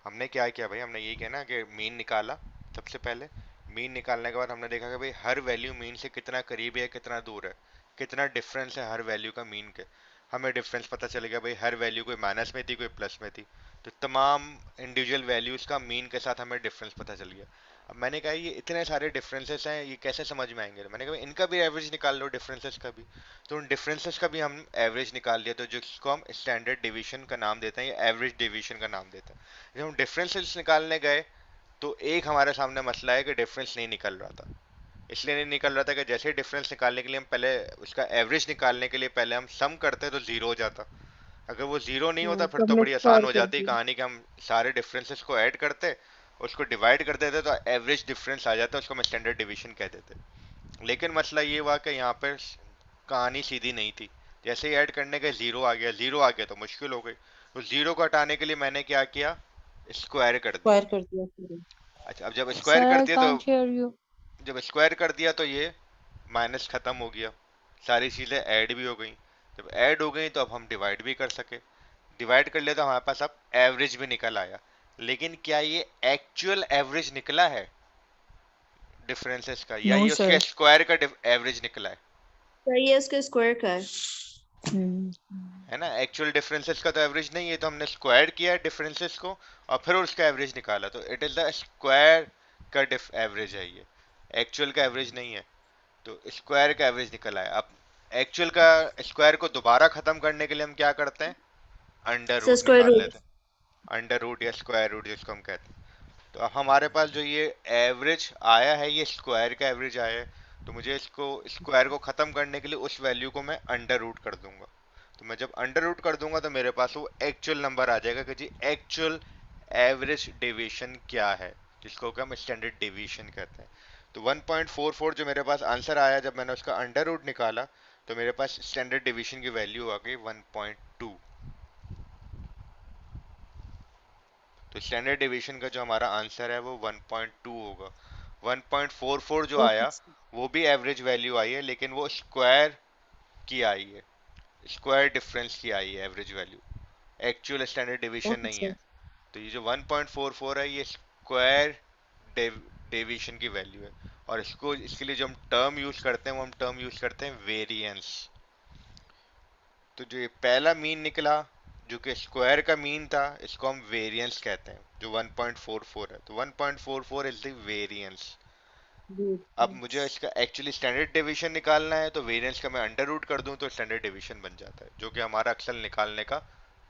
हमने क्या किया भाई, हमने यही किया ना कि मीन निकाला सबसे पहले। मीन निकालने के बाद हमने देखा कि भाई हर वैल्यू मीन से कितना करीब है, कितना दूर है, कितना डिफरेंस है हर वैल्यू का मीन के। हमें डिफरेंस पता चल गया भाई, हर वैल्यू कोई माइनस में थी, कोई प्लस में थी, तो तमाम इंडिविजुअल वैल्यूज का मीन के साथ हमें डिफरेंस पता चल गया। अब मैंने कहा ये इतने सारे डिफरेंसेस हैं, ये कैसे समझ में आएंगे, मैंने कहा इनका भी एवरेज निकाल लो, डिफरेंसेस का भी। तो उन डिफरेंसेस का भी हम एवरेज निकाल लिया, तो जिसको हम स्टैंडर्ड डिवीजन का नाम देते हैं या एवरेज डिवीजन का नाम देते हैं। जब हम डिफरेंसेस निकालने गए तो एक हमारे सामने मसला है कि डिफरेंस नहीं निकल रहा था। इसलिए नहीं निकल रहा था कि जैसे डिफरेंस निकालने के लिए हम पहले उसका एवरेज निकालने के लिए पहले हम सम करते तो जीरो हो जाता। अगर वो जीरो नहीं होता फिर तो बड़ी आसान हो जाती कहानी कि हम सारे डिफरेंसेस को ऐड करते, उसको डिवाइड कर देते तो एवरेज डिफरेंस आ जाता, उसको हम स्टैंडर्ड डिवीजन कह देते। लेकिन मसला ये हुआ कि यहाँ पर कहानी सीधी नहीं थी। जैसे ही ऐड करने के जीरो आ गया, जीरो आ गया तो मुश्किल हो गई। तो जीरो को हटाने के लिए मैंने क्या किया, स्क्वायर कर दिया। स्क्वायर कर दिया sir. अच्छा अब जब स्क्वायर Sir, कर I दिया can't तो hear you. जब स्क्वायर कर दिया तो ये माइनस खत्म हो गया, सारी चीजें ऐड भी हो गई। जब ऐड हो गई तो अब हम डिवाइड भी कर सके, डिवाइड कर लिया तो हमारे पास अब एवरेज भी निकल आया। लेकिन क्या ये एक्चुअल एवरेज निकला है डिफरेंसेस का, या नो ये उसके सर। स्क्वायर का एवरेज निकला है? सर ये इसके स्क्वायर का है। है ना, एक्चुअल डिफरेंसेस का तो एवरेज नहीं है, तो हमने स्क्वायर किया डिफरेंसेस को और फिर उसका एवरेज निकाला, तो इट इज द स्क्वायर का एवरेज है, ये एक्चुअल का एवरेज नहीं है। तो स्क्वायर का एवरेज निकला है। अब एक्चुअल का स्क्वायर को दोबारा खत्म करने के लिए हम क्या करते हैं, अंडर सर रूट स्क्वायर निकाल रूट। लेते हैं, अंडर रूट या स्क्वायर रूट जिसको हम कहते हैं। तो अब हमारे पास जो ये एवरेज आया है ये स्क्वायर का एवरेज आया है, तो मुझे इसको स्क्वायर को खत्म करने के लिए उस वैल्यू को मैं अंडर रूट कर दूंगा। तो मैं जब अंडर रूट कर दूंगा तो मेरे पास वो एक्चुअल नंबर आ जाएगा कि जी एक्चुअल एवरेज डेविएशन क्या है, जिसको कि हम स्टैंडर्ड डेविएशन कहते हैं। तो 1.44 जो मेरे पास आंसर आया, जब मैंने उसका अंडर रूट निकाला तो मेरे पास स्टैंडर्ड डेविएशन की वैल्यू आ गई 1.2। तो स्टैंडर्ड डेविएशन का जो हमारा आंसर है वो 1.2 होगा। 1.44 जो आया वो भी एवरेज वैल्यू आई है, लेकिन वो स्क्वायर की आई है, स्क्वायर डिफरेंस की आई है average value, actual standard deviation नहीं है। तो ये जो 1.44 है ये स्क्वायर डेविएशन की वैल्यू है, और इसको इसके लिए जो हम टर्म यूज करते हैं वो हम टर्म यूज करते हैं वेरिएंस। तो जो ये पहला मीन निकला जो कि स्क्वायर का मीन था, इसको हम वेरिएंस कहते हैं, जो 1.44 है। तो 1.44 इज द वेरिएंस। अब मुझे इसका एक्चुअली स्टैंडर्ड डेविएशन निकालना है, तो वेरिएंस का मैं अंडर रूट कर दूं तो स्टैंडर्ड डेविएशन बन जाता है, जो कि हमारा अक्सर निकालने का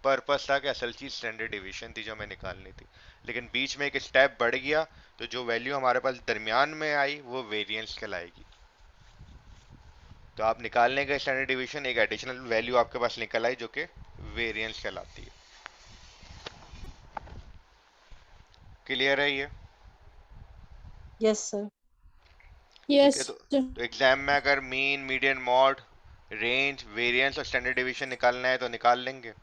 पर्पस था कि असल चीज स्टैंडर्ड डेविएशन थी जो हमें निकालनी थी। लेकिन बीच में एक स्टेप बढ़ गया, तो जो वैल्यू हमारे पास दरमियान में आई वो वेरिएंस कहलाएगी। तो आप निकालने का स्टैंडर्ड डेविएशन एक एडिशनल वैल्यू आपके पास निकल आई जो कि वेरिएंस कहलाती है। क्लियर है ये? Yes sir. ठीक है, तो एग्जाम में अगर mean, median, mod, range, variance और स्टैंडर्ड डेविएशन निकालना है तो निकाल लेंगे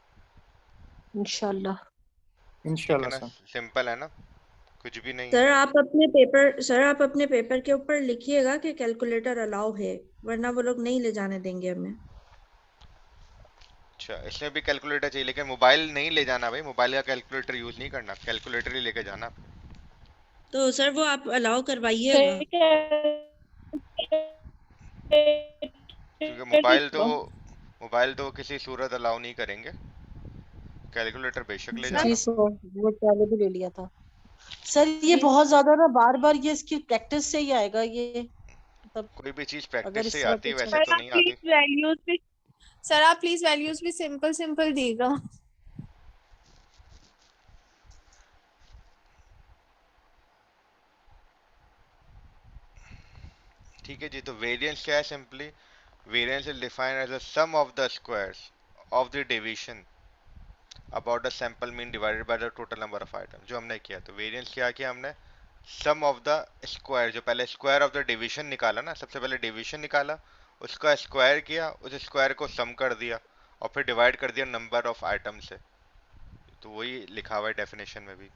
इंशाल्लाह। ठीक है इंशाल्लाह ना, सर। सिंपल है ना, कुछ भी नहीं है। सर आप अपने पेपर के ऊपर लिखिएगा कि कैलकुलेटर अलाउ है, वरना वो लोग नहीं ले जाने देंगे हमें। अच्छा, इसमें भी कैलकुलेटर चाहिए, लेकिन मोबाइल नहीं ले जाना भाई, मोबाइल का कैलकुलेटर यूज नहीं करना, कैलकुलेटर ही लेके जाना। तो सर वो आप अलाउ करवाइएगा। क्योंकि मोबाइल तो किसी सूरत अलाउ नहीं करेंगे, कैलकुलेटर बेशक ले जी जाना। सर, वो पहले भी ले लिया था सर। ये बहुत ज्यादा ना, बार बार ये इसकी प्रैक्टिस से ही आएगा ये, मतलब कोई भी चीज अगर प्रैक्टिस इस से तरह आती है, कुछ वैसे तो नहीं आती। वैल्यूज भी सर आप प्लीज वैल्यूज भी सिंपल सिंपल दीजिएगा। ठीक है जी, तो वेरिएंस क्या है? Simply variance is defined as the sum of the squares of the division about the sample mean divided by the total number of item. जो हमने किया, तो वेरिएंस क्या किया हमने? सम ऑफ द स्क्वायर, जो पहले स्क्वायर ऑफ द डिवीजन निकाला ना, सबसे पहले डिवीजन निकाला, उसका स्क्वायर किया, उस स्क्वायर को सम कर दिया और फिर डिवाइड कर दिया नंबर ऑफ आइटम से। तो वही लिखा हुआ है डेफिनेशन में भी।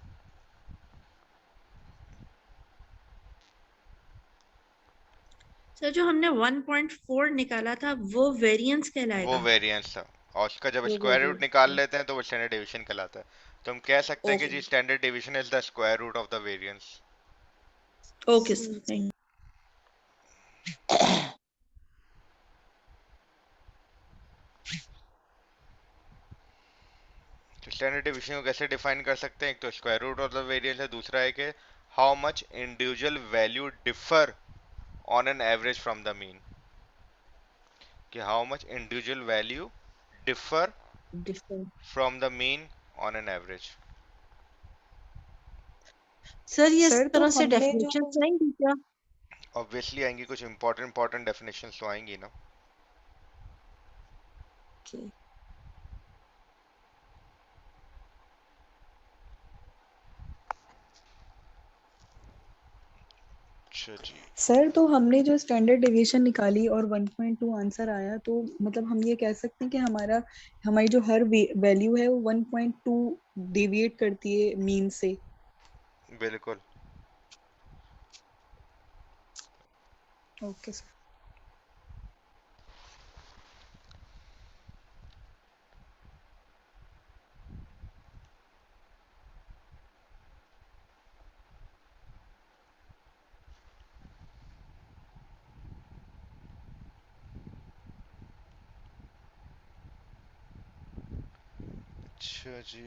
सर जो हमने 1.4 निकाला था वो वेरिएंस वो कहलाएगा। वेरिएंस था, और उसका जब वो स्क्वायर रूट वेरिएंस। निकाल लेते हैं तो वो स्टैंडर्ड डिवीजन कहलाता है। तो हम कह सकते हैं कि ओके जी standard division is the square root of the variance. Okay sir, thank तो स्टैंडर्ड डिवीजन को कैसे डिफाइन कर सकते हैं? एक तो square root of the variance है, दूसरा है कि how much individual value differ on an average from the mean, कि how much individual value differ different. From the mean on an average. Sir ये इस सर तो तरह से हमने डेफिनेशन जो आएंगी क्या? ऑब्वियसली आएंगी, कुछ इंपॉर्टेंट डेफिनेशंस तो आएंगी ना। Okay. अच्छा जी, सर तो हमने जो स्टैंडर्ड डेविएशन निकाली और 1.2 आंसर आया, तो मतलब हम ये कह सकते हैं कि हमारी जो हर वैल्यू है वो 1.2 डेविएट करती है मीन से। बिल्कुल। Okay sir. अच्छा जी,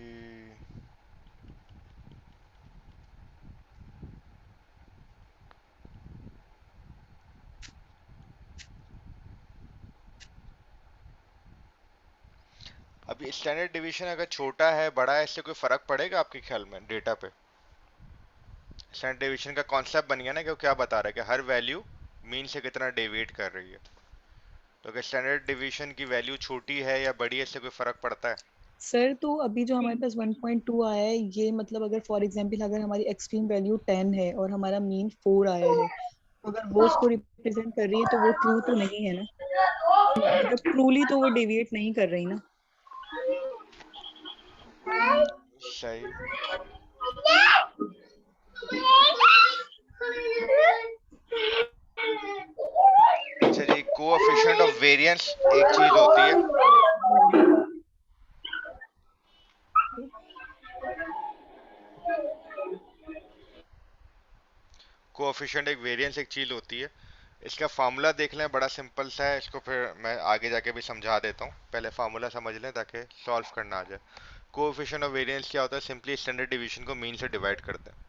अभी स्टैंडर्ड डिवीजन अगर छोटा है बड़ा है, इससे कोई फर्क पड़ेगा आपके ख्याल में डेटा पे? स्टैंडर्ड डिवीजन का कॉन्सेप्ट बन गया ना कि वो क्या बता रहा है कि हर वैल्यू मीन से कितना डेविएट कर रही है। तो अगर स्टैंडर्ड डिवीजन की वैल्यू छोटी है या बड़ी है, इससे कोई फर्क पड़ता है? सर तो अभी जो हमारे पास 1.2 आया है, ये मतलब अगर फॉर एग्जांपल अगर हमारी एक्सट्रीम वैल्यू 10 है और हमारा मीन 4 आया है, तो अगर वो उसको रिप्रेजेंट कर रही है तो वो ट्रू तो नहीं है ना? मतलब ट्रूली तो वो डेविएट नहीं कर रही ना। सही। अच्छा जी, कोएफिशिएंट ऑफ वेरिएंस एक चीज होती है, कोएफिशिएंट एक वेरिएंस एक चीज होती है। इसका फार्मूला देख लें, बड़ा सिंपल सा है, इसको फिर मैं आगे जाके भी समझा देता हूँ। पहले फार्मूला समझ लें ताकि सॉल्व करना आ जाए। कोएफिशिएंट ऑफ वेरिएंस क्या होता है? सिंपली स्टैंडर्ड डिवीजन को मीन से डिवाइड करते हैं।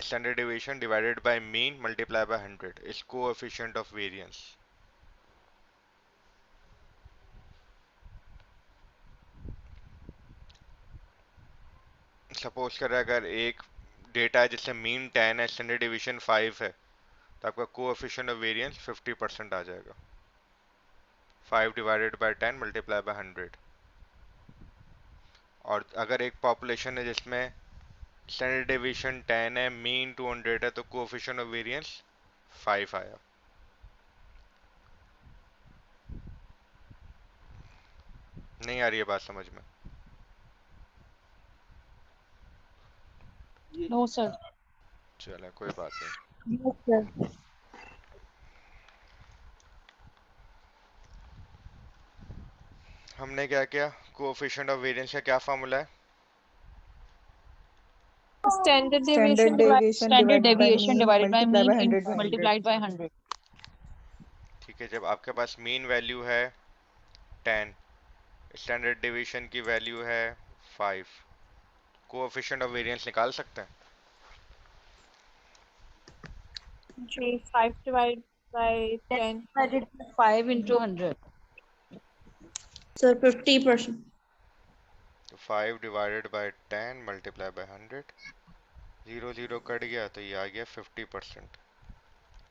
Standard deviation divided by mean multiplied by 100 is coefficient of variance. Suppose करें अगर एक डेटा है जिससे मीन 10 है, स्टैंडर्ड डिवीजन 5 है, तो आपका कोएफिशिएंट ऑफ वेरिएंस 50% आ जाएगा। 5 डिवाइडेड बाय 10 मल्टीप्लाई बाय 100। और अगर एक पॉपुलेशन है जिसमें स्टैंडर्ड डिवीजन 10 है, मीन 200 है, तो कोएफिशिएंट ऑफ वेरिएंस 5 आया। नहीं आ रही है बात समझ में? No, sir. चलो कोई बात नहीं। Yes, sir. हमने क्या किया? कोएफिशिएंट ऑफ वेरिएंस का क्या फार्मूला है? Standard standard deviation deviation Standard divided by deviation mean divided by multiply mean by in 100 by 100। multiplied by 100. ठीक है, जब आपके पास मीन वैल्यू है 10, स्टैंडर्ड डिवीजन की वैल्यू है 5, कोएफिशिएंट ऑफ वेरिएंस निकाल सकते हैं? जी 5 divide by 10 Divided by 5 into 100. Sir 50%। तो 5 divided by 10 multiply by 100, 0 0 cut गया तो ये आ गया 50%।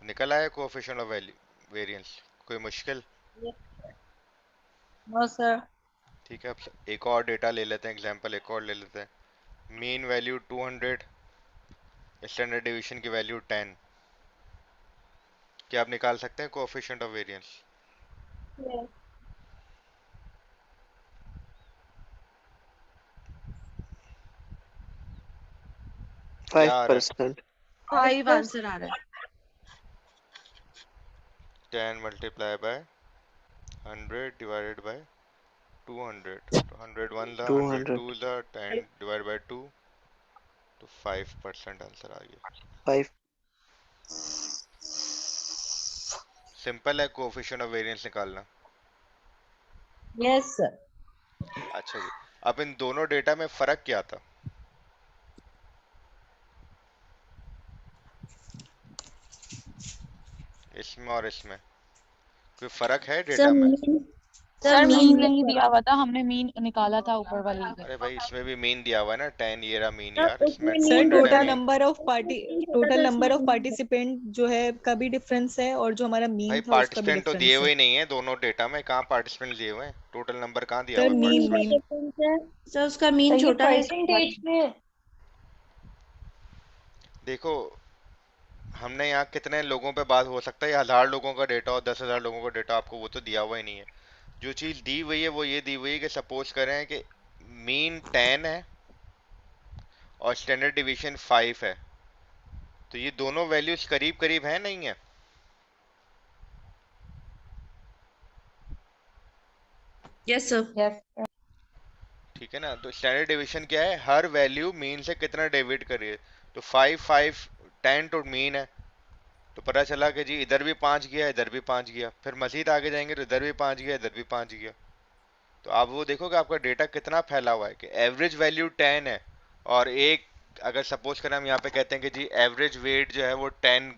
निकल आया कोएफिशिएंट ऑफ वैल्यू वेरिएंस, कोई मुश्किल? No sir. ठीक है, अब एक और डेटा ले लेते हैं, एग्जांपल एक और ले लेते हैं। मीन वैल्यू 200, स्टैंडर्ड डिवीजन की वैल्यू 10। क्या आप निकाल सकते हैं कोएफिशिएंट ऑफ वेरिएंस? क्या आ रहा है? 5%. 5 आंसर आ रहा है। 10 मल्टीप्लाई बाय 100 डिवाइडेड बाय 200, तो 100 1 ला, 100 200. 2 ला, 10 डिवाइड बाय 2, तो 5% आंसर आ गया। 5. सिंपल है कोएफिशिएंट ऑफ वेरिएंस निकालना। Yes sir. अच्छा जी, अब इन दोनों डेटा में फर्क क्या था? इसमें और इसमें कोई फर्क है सर डेटा में? मीन सर मीन मीन नहीं दिया हुआ था, हमने मीन निकाला था ऊपर वाली में। अरे भाई इसमें भी मीन दिया हुआ है ना, 10, ये रहा मीन सर यार, इसमें उसमें सर मीन 200 है टोटल होता है। मीन। नंबर ऑफ पार्टिसिपेंट जो है का भी डिफरेंस है, और जो हमारा भाई मीन था उसका भी पार्टिसिपेंट तो दिए डिफरेंस है। हुए नहीं है दोनों डेटा में, कहाँ पार्टिसिपेंट दिए हुए हैं? टोटल नंबर कहाँ दिया सर हुआ है मीन पार्टिसिपेंट? मीन डिफरेंस है सर, उसका मीन ये छोटा है परसेंटेज में देखो, हमने यहाँ कितने लोगों पे बात हो सकता है, ये 1000 लोगों का डेटा और 10,000 लोगों का डेटा, आपको वो तो दिया हुआ ही नहीं है। जो चीज़ दी हुई है वो ये दी हुई है कि सपोज करें कि मीन 10 है और स्टैंडर्ड डिवीजन 5 है, तो ये दोनों वैल्यूज करीब करीब है नहीं है? Yes sir. यस ठीक है ना, तो स्टैंडर्ड डिवीजन क्या है, हर वैल्यू मीन से कितना डिविड करिए। तो 5 5 10 तो मीन है, तो पता चला कि जी इधर भी 5 गया, इधर भी 5 गया, फिर मजीद आगे जाएंगे तो इधर भी 5 गया, इधर भी 5 गया। तो आप वो देखो कि आपका डेटा कितना फैला हुआ है, कि एवरेज वैल्यू 10 है और एक, अगर सपोज करें हम यहाँ पे कहते हैं कि जी एवरेज वेट जो है वो 10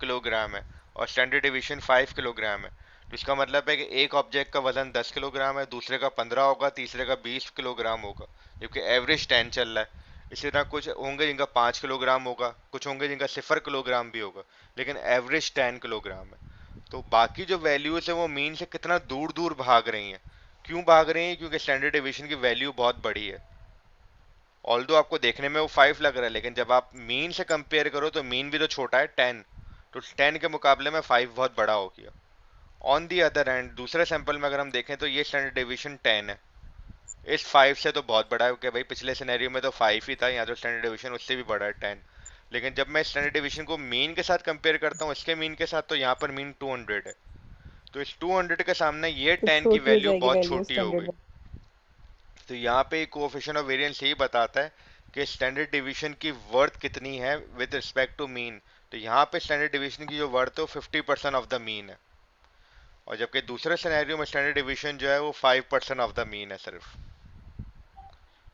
किलोग्राम है और स्टैंडर्ड डिवीजन 5 किलोग्राम है, तो इसका मतलब है कि एक ऑब्जेक्ट का वजन 10 किलोग्राम है, दूसरे का 15 होगा, तीसरे का 20 किलोग्राम होगा, जबकि एवरेज 10 चल रहा है। इसी तरह कुछ होंगे जिनका 5 किलोग्राम होगा, कुछ होंगे जिनका 0 किलोग्राम भी होगा, लेकिन एवरेज 10 किलोग्राम है। तो बाकी जो वैल्यूज है वो मीन से कितना दूर दूर भाग रही हैं। क्यों भाग रही हैं? क्योंकि स्टैंडर्ड डिवीजन की वैल्यू बहुत बड़ी है। ऑल्दो आपको देखने में वो 5 लग रहा है, लेकिन जब आप मीन से कंपेयर करो तो मीन भी तो छोटा है 10, तो 10 के मुकाबले में 5 बहुत बड़ा हो गया। ऑन दी अदर हैंड दूसरे सैंपल में अगर हम देखें तो ये स्टैंडर्ड डिवीजन 10 है, इस 5 से तो बहुत बड़ा है, क्योंकि भाई पिछले सिनेरियो में तो 5 ही था, यहाँ तो स्टैंडर्ड डिवीजन उससे भी बड़ा है 10। लेकिन जब मैं स्टैंडर्ड डिवीजन को मीन के साथ कंपेयर करता हूँ, इसके मीन के साथ, तो यहाँ पर मीन 200 है, तो इस 200 के सामने ये तो 10 की छोटी हो वैल्यू जाएगी बहुत वैल्यू छोटी हो गई। स्टैंडर्ड। तो यहाँ पे कोएफिशिएंट ऑफ वेरिएंस यही बताता है कि स्टैंडर्ड डिवीजन की वर्थ कितनी है विद रिस्पेक्ट टू मीन। तो यहाँ पे स्टैंडर्ड डिवीजन की जो वर्थ है वो 50% ऑफ द मीन है, और जबकि दूसरे सिनेरियो में स्टैंडर्ड डिवीजन जो है वो 5% ऑफ द मीन है सिर्फ।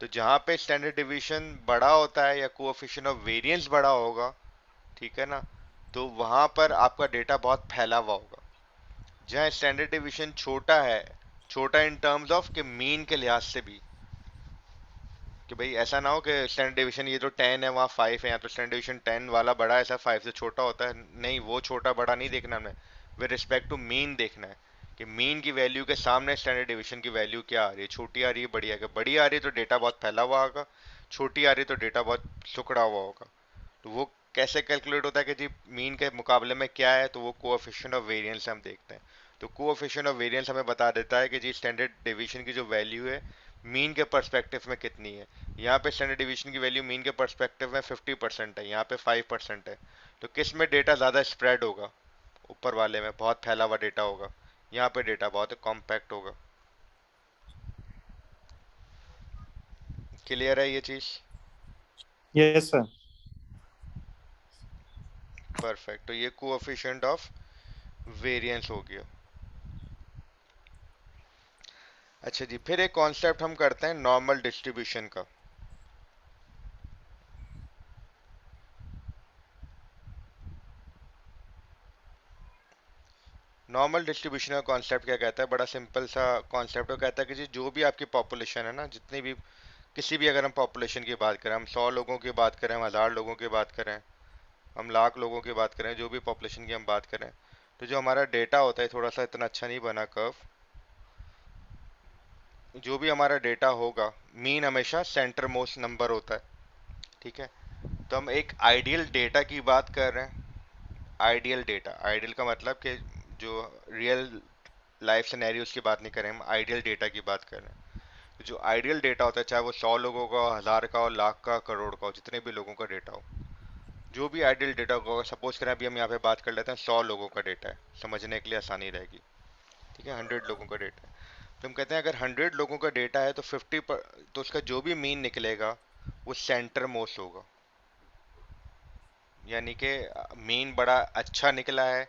तो जहाँ पे स्टैंडर्ड डिवीजन बड़ा होता है या कोएफिशिएंट ऑफ वेरिएंस बड़ा होगा, ठीक है ना, तो वहाँ पर आपका डेटा बहुत फैला हुआ होगा। जहाँ स्टैंडर्ड डिवीजन छोटा है, छोटा इन टर्म्स ऑफ कि मीन के लिहाज से भी, कि भाई ऐसा ना हो कि स्टैंडर्ड डिवीजन ये तो 10 है वहाँ 5 है, या तो स्टैंडर्ड डिवीजन 10 वाला बड़ा है, ऐसा 5 से छोटा होता है, नहीं, वो छोटा बड़ा नहीं देखना हमें, विद रिस्पेक्ट टू मीन देखना है कि मीन की वैल्यू के सामने स्टैंडर्ड डिवीजन की वैल्यू क्या आ रही है, छोटी आ रही है, बड़ी आ रही है। बड़ी आ रही है तो डेटा बहुत फैला हुआ होगा, छोटी आ रही है तो डेटा बहुत सिकुड़ा हुआ होगा। तो वो कैसे कैलकुलेट होता है कि जी मीन के मुकाबले में क्या है, तो वो कोएफिशिएंट ऑफ वेरिएंस से हम देखते हैं। तो कोएफिशिएंट ऑफ वेरिएंस हमें बता देता है कि जी स्टैंडर्ड डिवीजन की जो वैल्यू है मीन के पर्सपेक्टिव में कितनी है। यहाँ पे स्टैंडर्ड डिवीजन की वैल्यू मीन के पर्सपेक्टिव में 50% है, यहाँ पे 5% है। तो किस में डेटा ज़्यादा स्प्रेड होगा? ऊपर वाले में बहुत फैला हुआ डेटा होगा, यहाँ पे डेटा बहुत कॉम्पैक्ट होगा। क्लियर है ये चीज़? Yes, sir. परफेक्ट, तो ये कोएफिशिएंट ऑफ वेरिएंस हो गया। अच्छा जी, फिर एक कॉन्सेप्ट हम करते हैं नॉर्मल डिस्ट्रीब्यूशन का। नॉर्मल डिस्ट्रीब्यूशन का कॉन्सेप्ट क्या कहता है, बड़ा सिंपल सा कॉन्सेप्ट है। कहता है कि जी जो भी आपकी पॉपुलेशन है ना, जितनी भी, किसी भी, अगर हम पॉपुलेशन की बात करें, हम 100 लोगों की बात करें, हम 1000 लोगों की बात करें, हम लाख लोगों की बात करें, जो भी पॉपुलेशन की हम बात करें, तो जो हमारा डेटा होता है, थोड़ा सा इतना अच्छा नहीं बना कर्व, जो भी हमारा डेटा होगा, मीन हमेशा सेंटर मोस्ट नंबर होता है। ठीक है, तो हम एक आइडियल डेटा की बात कर रहे हैं। आइडियल डेटा, आइडियल का मतलब कि जो रियल लाइफ सिनेरियोस की बात नहीं कर रहे हम, आइडियल डेटा की बात कर रहे हैं। तो जो आइडियल डेटा होता है, चाहे वो 100 लोगों का हो, 1000 का हो, लाख का, करोड़ का हो, जितने भी लोगों का डेटा हो, जो भी आइडियल डेटा होगा, सपोज करें अभी हम यहाँ पे बात कर लेते हैं 100 लोगों का डेटा है, समझने के लिए आसानी रहेगी। ठीक है, 100 लोगों का डेटा है, तो हम कहते हैं अगर 100 लोगों का डेटा है तो 50 तो उसका जो भी मीन निकलेगा वो सेंटर मोस्ट होगा। यानी कि मीन बड़ा अच्छा निकला है,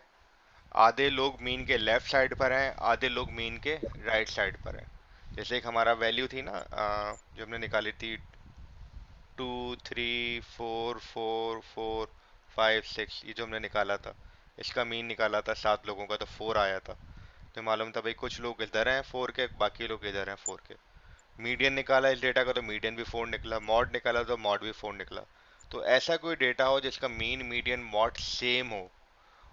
आधे लोग मीन के लेफ्ट साइड पर हैं, आधे लोग मीन के राइट साइड पर हैं। जैसे एक हमारा वैल्यू थी ना, जो हमने निकाली थी 2 3 4 4 5 6, ये जो हमने निकाला था, इसका मीन निकाला था 7 लोगों का, तो 4 आया था। तो मालूम था भाई कुछ लोग इधर हैं 4 के, बाकी लोग इधर हैं 4 के। मीडियन निकाला इस डेटा का, तो मीडियन भी 4 निकला, मॉड निकाला तो मॉड भी 4 निकला। तो ऐसा कोई डेटा हो जिसका मीन मीडियन मॉड सेम हो,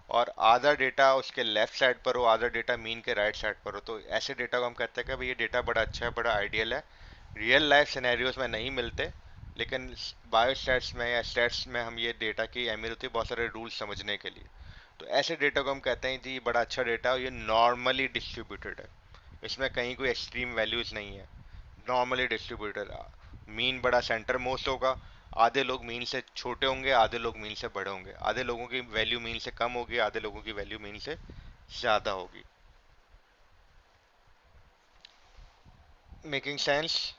और आधा डेटा उसके लेफ्ट साइड पर हो, आधा डेटा मीन के राइट साइड पर हो, तो ऐसे डेटा को हम कहते हैं कि भाई ये डेटा बड़ा अच्छा है, बड़ा आइडियल है। रियल लाइफ सिनेरियोज में नहीं मिलते, लेकिन बायोस्टैट्स में या स्टैट्स में हम ये डेटा की अहमियत होती है बहुत सारे रूल्स समझने के लिए। तो ऐसे डेटा को हम कहते हैं जी ये बड़ा अच्छा डेटा है, ये नॉर्मली डिस्ट्रीब्यूटेड है, इसमें कहीं कोई एक्सट्रीम वैल्यूज नहीं है, नॉर्मली डिस्ट्रीब्यूटेड। मीन बड़ा सेंटर मोस्ट होगा, आधे लोग मीन से छोटे होंगे, आधे लोग मीन से बड़े होंगे, आधे लोगों की वैल्यू मीन से कम होगी, आधे लोगों की वैल्यू मीन से ज्यादा होगी। Making sense?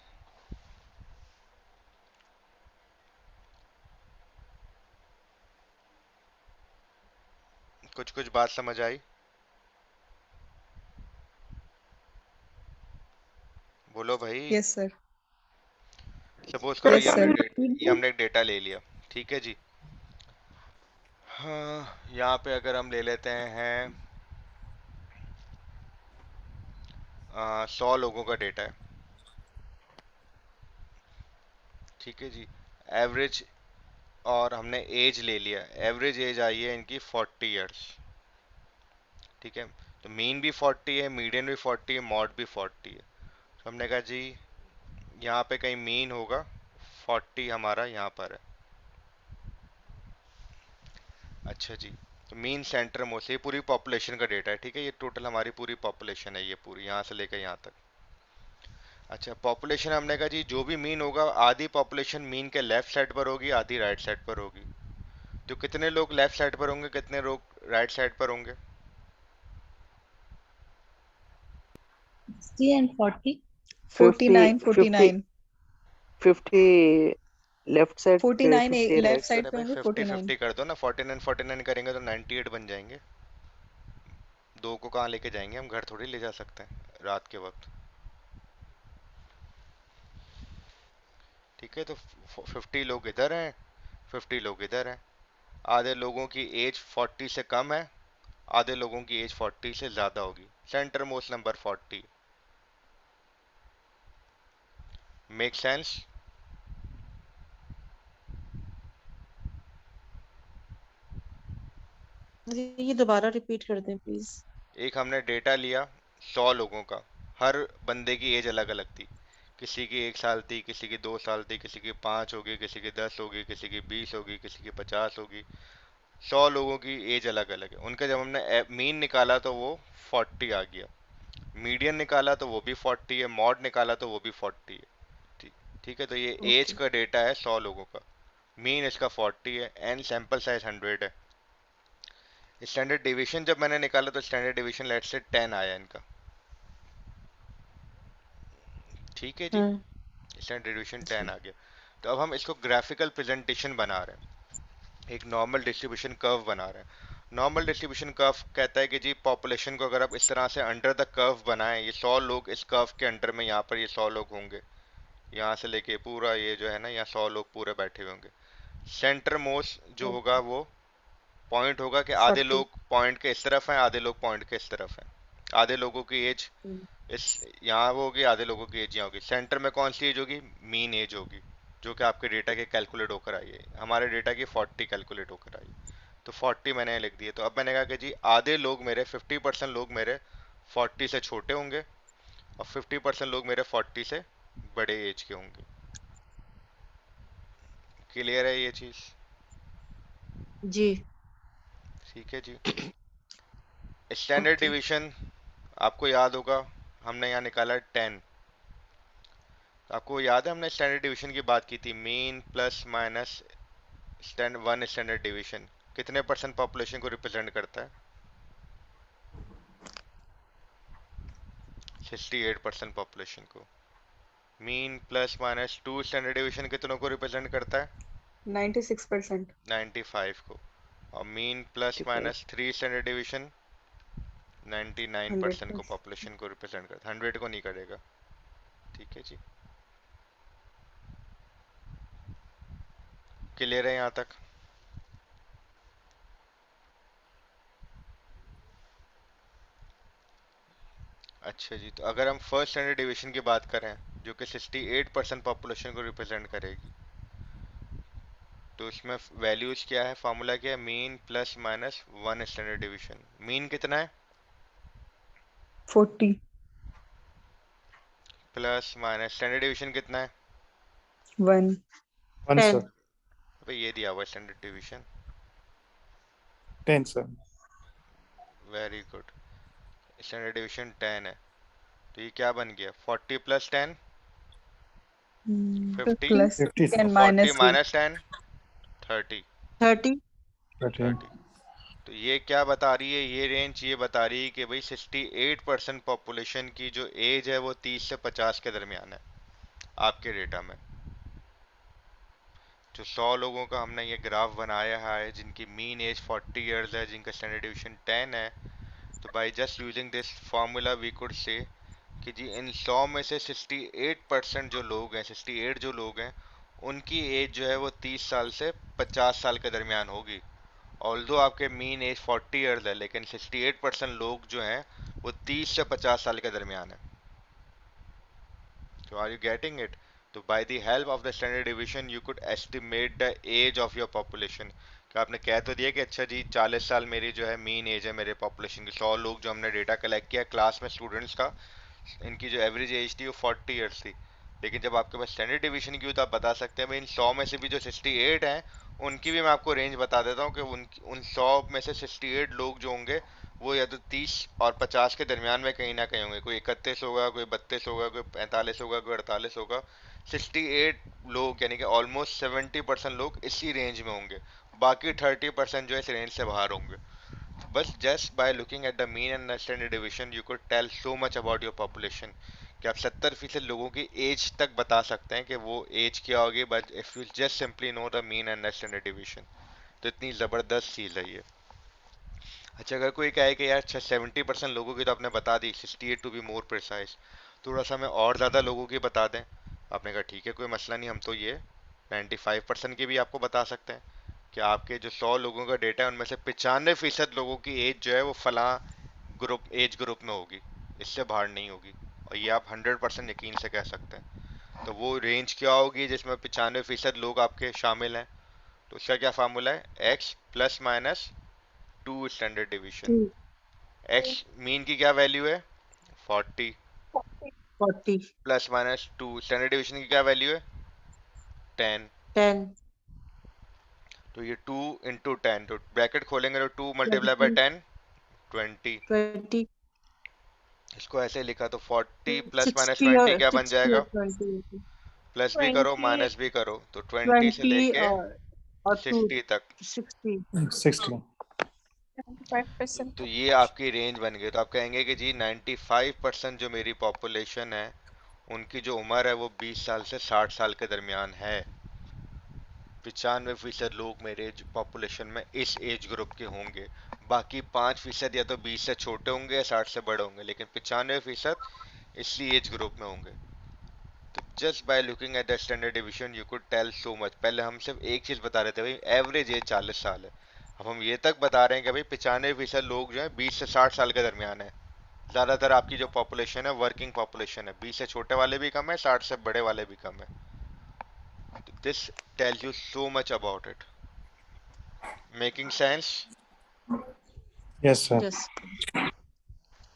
कुछ कुछ बात समझ आई? बोलो भाई। Yes sir. सपोज करो यस सर। ये हमने एक डेटा ले लिया, ठीक है जी। हाँ, यहाँ पे अगर हम ले लेते हैं 100 लोगों का डेटा है, ठीक है जी। एवरेज, और हमने एज ले लिया, एवरेज एज आई है इनकी 40 इयर्स। ठीक है, तो मीन भी 40 है, मीडियन भी 40 है, मॉड भी 40 है। तो हमने कहा जी यहाँ पे कहीं मीन होगा, 40 हमारा यहाँ पर है। अच्छा जी, तो मीन सेंटर मोस्ट, ये पूरी पॉपुलेशन का डेटा है, ठीक है, ये टोटल हमारी पूरी पॉपुलेशन है, ये पूरी यहाँ से लेकर यहाँ तक। अच्छा, पॉपुलेशन हमने कहा जी जो भी मीन होगा, आधी पॉपुलेशन मीन के लेफ्ट साइड पर होगी, आधी राइट साइड पर होगी। तो कितने लोग लेफ्ट साइड पर होंगे, कितने लोग राइट साइड पर होंगे? 60 and 40. 49 50 49 50 लेफ्ट साइड पे, 49 50 लेफ्ट राइट साइड अरे पे भाई होंगे 50 49। 50 कर दो ना, 49 49 करेंगे तो 98 बन जाएंगे। दो को कहाँ लेके जाएंगे हम, घर थोड़ी ले जा सकते हैं रात के वक्त। ठीक है, तो 50 लोग इधर हैं, 50 लोग इधर हैं। आधे लोगों की एज 40 से कम है, आधे लोगों की एज 40 से ज्यादा होगी, centre most number 40। Make sense? ये दोबारा रिपीट कर दें प्लीज। एक हमने डेटा लिया 100 लोगों का, हर बंदे की एज अलग अलग थी, किसी की 1 साल थी, किसी की 2 साल थी, किसी की 5 होगी, किसी की 10 होगी, किसी की 20 होगी, किसी की 50 होगी। 100 लोगों की एज अलग अलग है, उनका जब हमने मीन निकाला तो वो 40 आ गया, मीडियन निकाला तो वो भी 40 है, मॉड निकाला तो वो भी 40 है। ठीक, ठीक है, तो ये एज ओके। का डेटा है 100 लोगों का, मीन इसका 40 है, एंड सैंपल साइज 100 है। स्टैंडर्ड डिवीजन जब मैंने निकाला तो स्टैंडर्ड डिवीजन लेट से 10 आया इनका। ठीक है जी, स्टैंडर्ड डिवीजन 10 आ गया। तो अब हम इसको ग्राफिकल प्रेजेंटेशन बना रहे हैं, एक नॉर्मल डिस्ट्रीब्यूशन कर्व बना रहे हैं। नॉर्मल डिस्ट्रीब्यूशन कर्व कहता है कि जी पॉपुलेशन को अगर आप इस तरह से अंडर द कर्व बनाएं, ये 100 लोग इस कर्व के अंडर में, यहाँ पर ये 100 लोग होंगे, यहाँ से लेके पूरा ये जो है ना, यहाँ 100 लोग पूरे बैठे हुए होंगे। सेंटर मोस्ट जो होगा वो पॉइंट होगा कि आधे 40 लोग पॉइंट के इस तरफ हैं, आधे लोग पॉइंट के इस तरफ हैं। आधे लोगों की एज इस यहाँ होगी, आधे लोगों की एज यहाँ होगी। सेंटर में कौन सी एज होगी? मीन एज होगी, जो कि आपके डेटा के कैलकुलेट होकर आई है। हमारे डेटा की 40 कैलकुलेट होकर आई, तो 40 मैंने लिख दिए। तो अब मैंने कहा कि जी आधे लोग मेरे 50% लोग मेरे 40 से छोटे होंगे और 50% लोग मेरे 40 से बड़े एज के होंगे। क्लियर है ये चीज? जी। ठीक है जी। Standard okay. डिवीजन आपको याद होगा, हमने यहाँ निकाला 10। आपको याद है हमने स्टैंडर्ड डिवीजन की बात की थी, mean plus minus one standard division कितने परसेंट पॉपुलेशन को रिप्रेजेंट करता है? 68% पॉपुलेशन को। Mean plus minus two standard division कितनों को रिप्रेजेंट करता है? 96%। 95 को। और mean plus 55. Minus three standard division 99% को 100%। पॉपुलेशन को रिप्रेजेंट करता है, 100 को नहीं करेगा। ठीक है जी, क्लियर है यहाँ तक? अच्छा जी, तो अगर हम फर्स्ट स्टैंडर्ड डिवीजन की बात करें जो कि 68% पॉपुलेशन को रिप्रेजेंट करेगी, तो इसमें वैल्यूज क्या है, फार्मूला क्या है? Mean plus minus one standard division. Mean कितना है? 40। प्लस माइनस स्टैंडर्ड डिवीजन कितना है? 1। 1 10 sir, अबे ये दिया हुआ standard division. 10 sir, very good. Standard division 10 है, तो ये क्या बन गया? 40 प्लस 10 50, प्लस 50 sir, 10 और 40 माइनस 3। माइनस 10 30। 30 30, 30। तो ये क्या बता रही है, ये रेंज ये बता रही है कि भाई 68% पॉपुलेशन की जो एज है वो 30 से 50 के दरमियान है आपके डेटा में। जो 100 लोगों का हमने ये ग्राफ बनाया है जिनकी मीन एज 40 इयर्स है, जिनका स्टैंडर्ड डिवीजन 10 है, तो by just using this formula we could say कि जी इन 100 में से 68% जो लोग हैं, 68 जो लोग हैं, उनकी एज जो है वो 30 साल से 50 साल के दरमियान होगी। ऑल्दो आपके मीन एज 40 इयर्स है, लेकिन 68% लोग जो हैं वो 30 से 50 साल के दरमियान है। तो आर यू गेटिंग इट? तो by the help of the standard division you could estimate the age of your population. कि आपने कह तो दिया कि अच्छा जी 40 साल मेरी जो है मीन एज है मेरे पॉपुलेशन की। 100 लोग जो हमने डेटा कलेक्ट किया क्लास में स्टूडेंट्स का, इनकी जो एवरेज एज थी वो 40 इयर्स थी। लेकिन जब आपके पास स्टैंडर्ड डिवीजन की हो तो आप बता सकते हैं भाई इन 100 में से भी जो 68 हैं उनकी भी मैं आपको रेंज बता देता हूँ कि उन 100 में से 68 लोग जो होंगे वो या तो 30 और 50 के दरमियान में कहीं ना कहीं होंगे। कोई 31 होगा, कोई 32 होगा, कोई 45 होगा, कोई 48 होगा। 68 लोग यानी कि ऑलमोस्ट 70% लोग इसी रेंज में होंगे। बाकी 30% जो है इस रेंज से बाहर होंगे। बस just by looking at the mean and standard division you could tell so much about your population कि आप 70% लोगों की एज तक बता सकते हैं कि वो एज क्या होगी, but if you just simply know the mean and standard division. तो इतनी ज़बरदस्त चीज़ है ये। अच्छा, अगर कोई कहे कि यार अच्छा 70% लोगों की तो आपने बता दी, 68 टू बी मोर प्रिसाइज, थोड़ा सा हमें और ज़्यादा लोगों की बता दें। आपने कहा ठीक है कोई मसला नहीं, हम तो ये 95% की भी आपको बता सकते हैं कि आपके जो 100 लोगों का डेटा है उनमें से 95% लोगों की एज जो है वो फला ग्रुप एज ग्रुप में होगी, इससे बाहर नहीं होगी। और ये आप 100% यकीन से कह सकते हैं। तो वो रेंज क्या होगी जिसमें 95% लोग आपके शामिल हैं? तो उसका क्या फार्मूला है? X plus minus two standard division. 2 x mean की क्या वैल्यू है? 40। 40 plus minus two standard division की क्या वैल्यू है? 10। 10 तो ये 2 इंटू 10, तो ब्रैकेट खोलेंगे तो 2 मल्टीप्लाई बाई 20 10 20। 20 इसको ऐसे लिखा तो 40 प्लस माइनस 60 20 और क्या बन 60 जाएगा? और 20 प्लस भी करो 20 माइनस भी करो, तो 20 से 20 लेके और 2 60 तक। 60 60, 25%. तो ये आपकी रेंज बन गई। तो आप कहेंगे कि जी 95% जो मेरी पॉपुलेशन है उनकी जो उम्र है वो 20 साल से 60 साल के दरमियान है। 95% लोग मेरे पॉपुलेशन में इस एज ग्रुप के होंगे। बाकी 5% या तो 20 से छोटे होंगे या 60 से बड़े होंगे, लेकिन 95% इसी एज ग्रुप में होंगे। तो just by looking at the standard division you could tell so much. पहले हम सिर्फ एक चीज बता रहे थे भाई एवरेज एज 40 साल है, अब हम ये तक बता रहे हैं कि भाई 95% लोग जो है 20 से 60 साल के दरमियान है। ज्यादातर आपकी जो पॉपुलेशन है वर्किंग पॉपुलेशन है, 20 से छोटे वाले भी कम है, 60 से बड़े वाले भी कम है। This tells you so much about it. Making sense? Yes, sir. Yes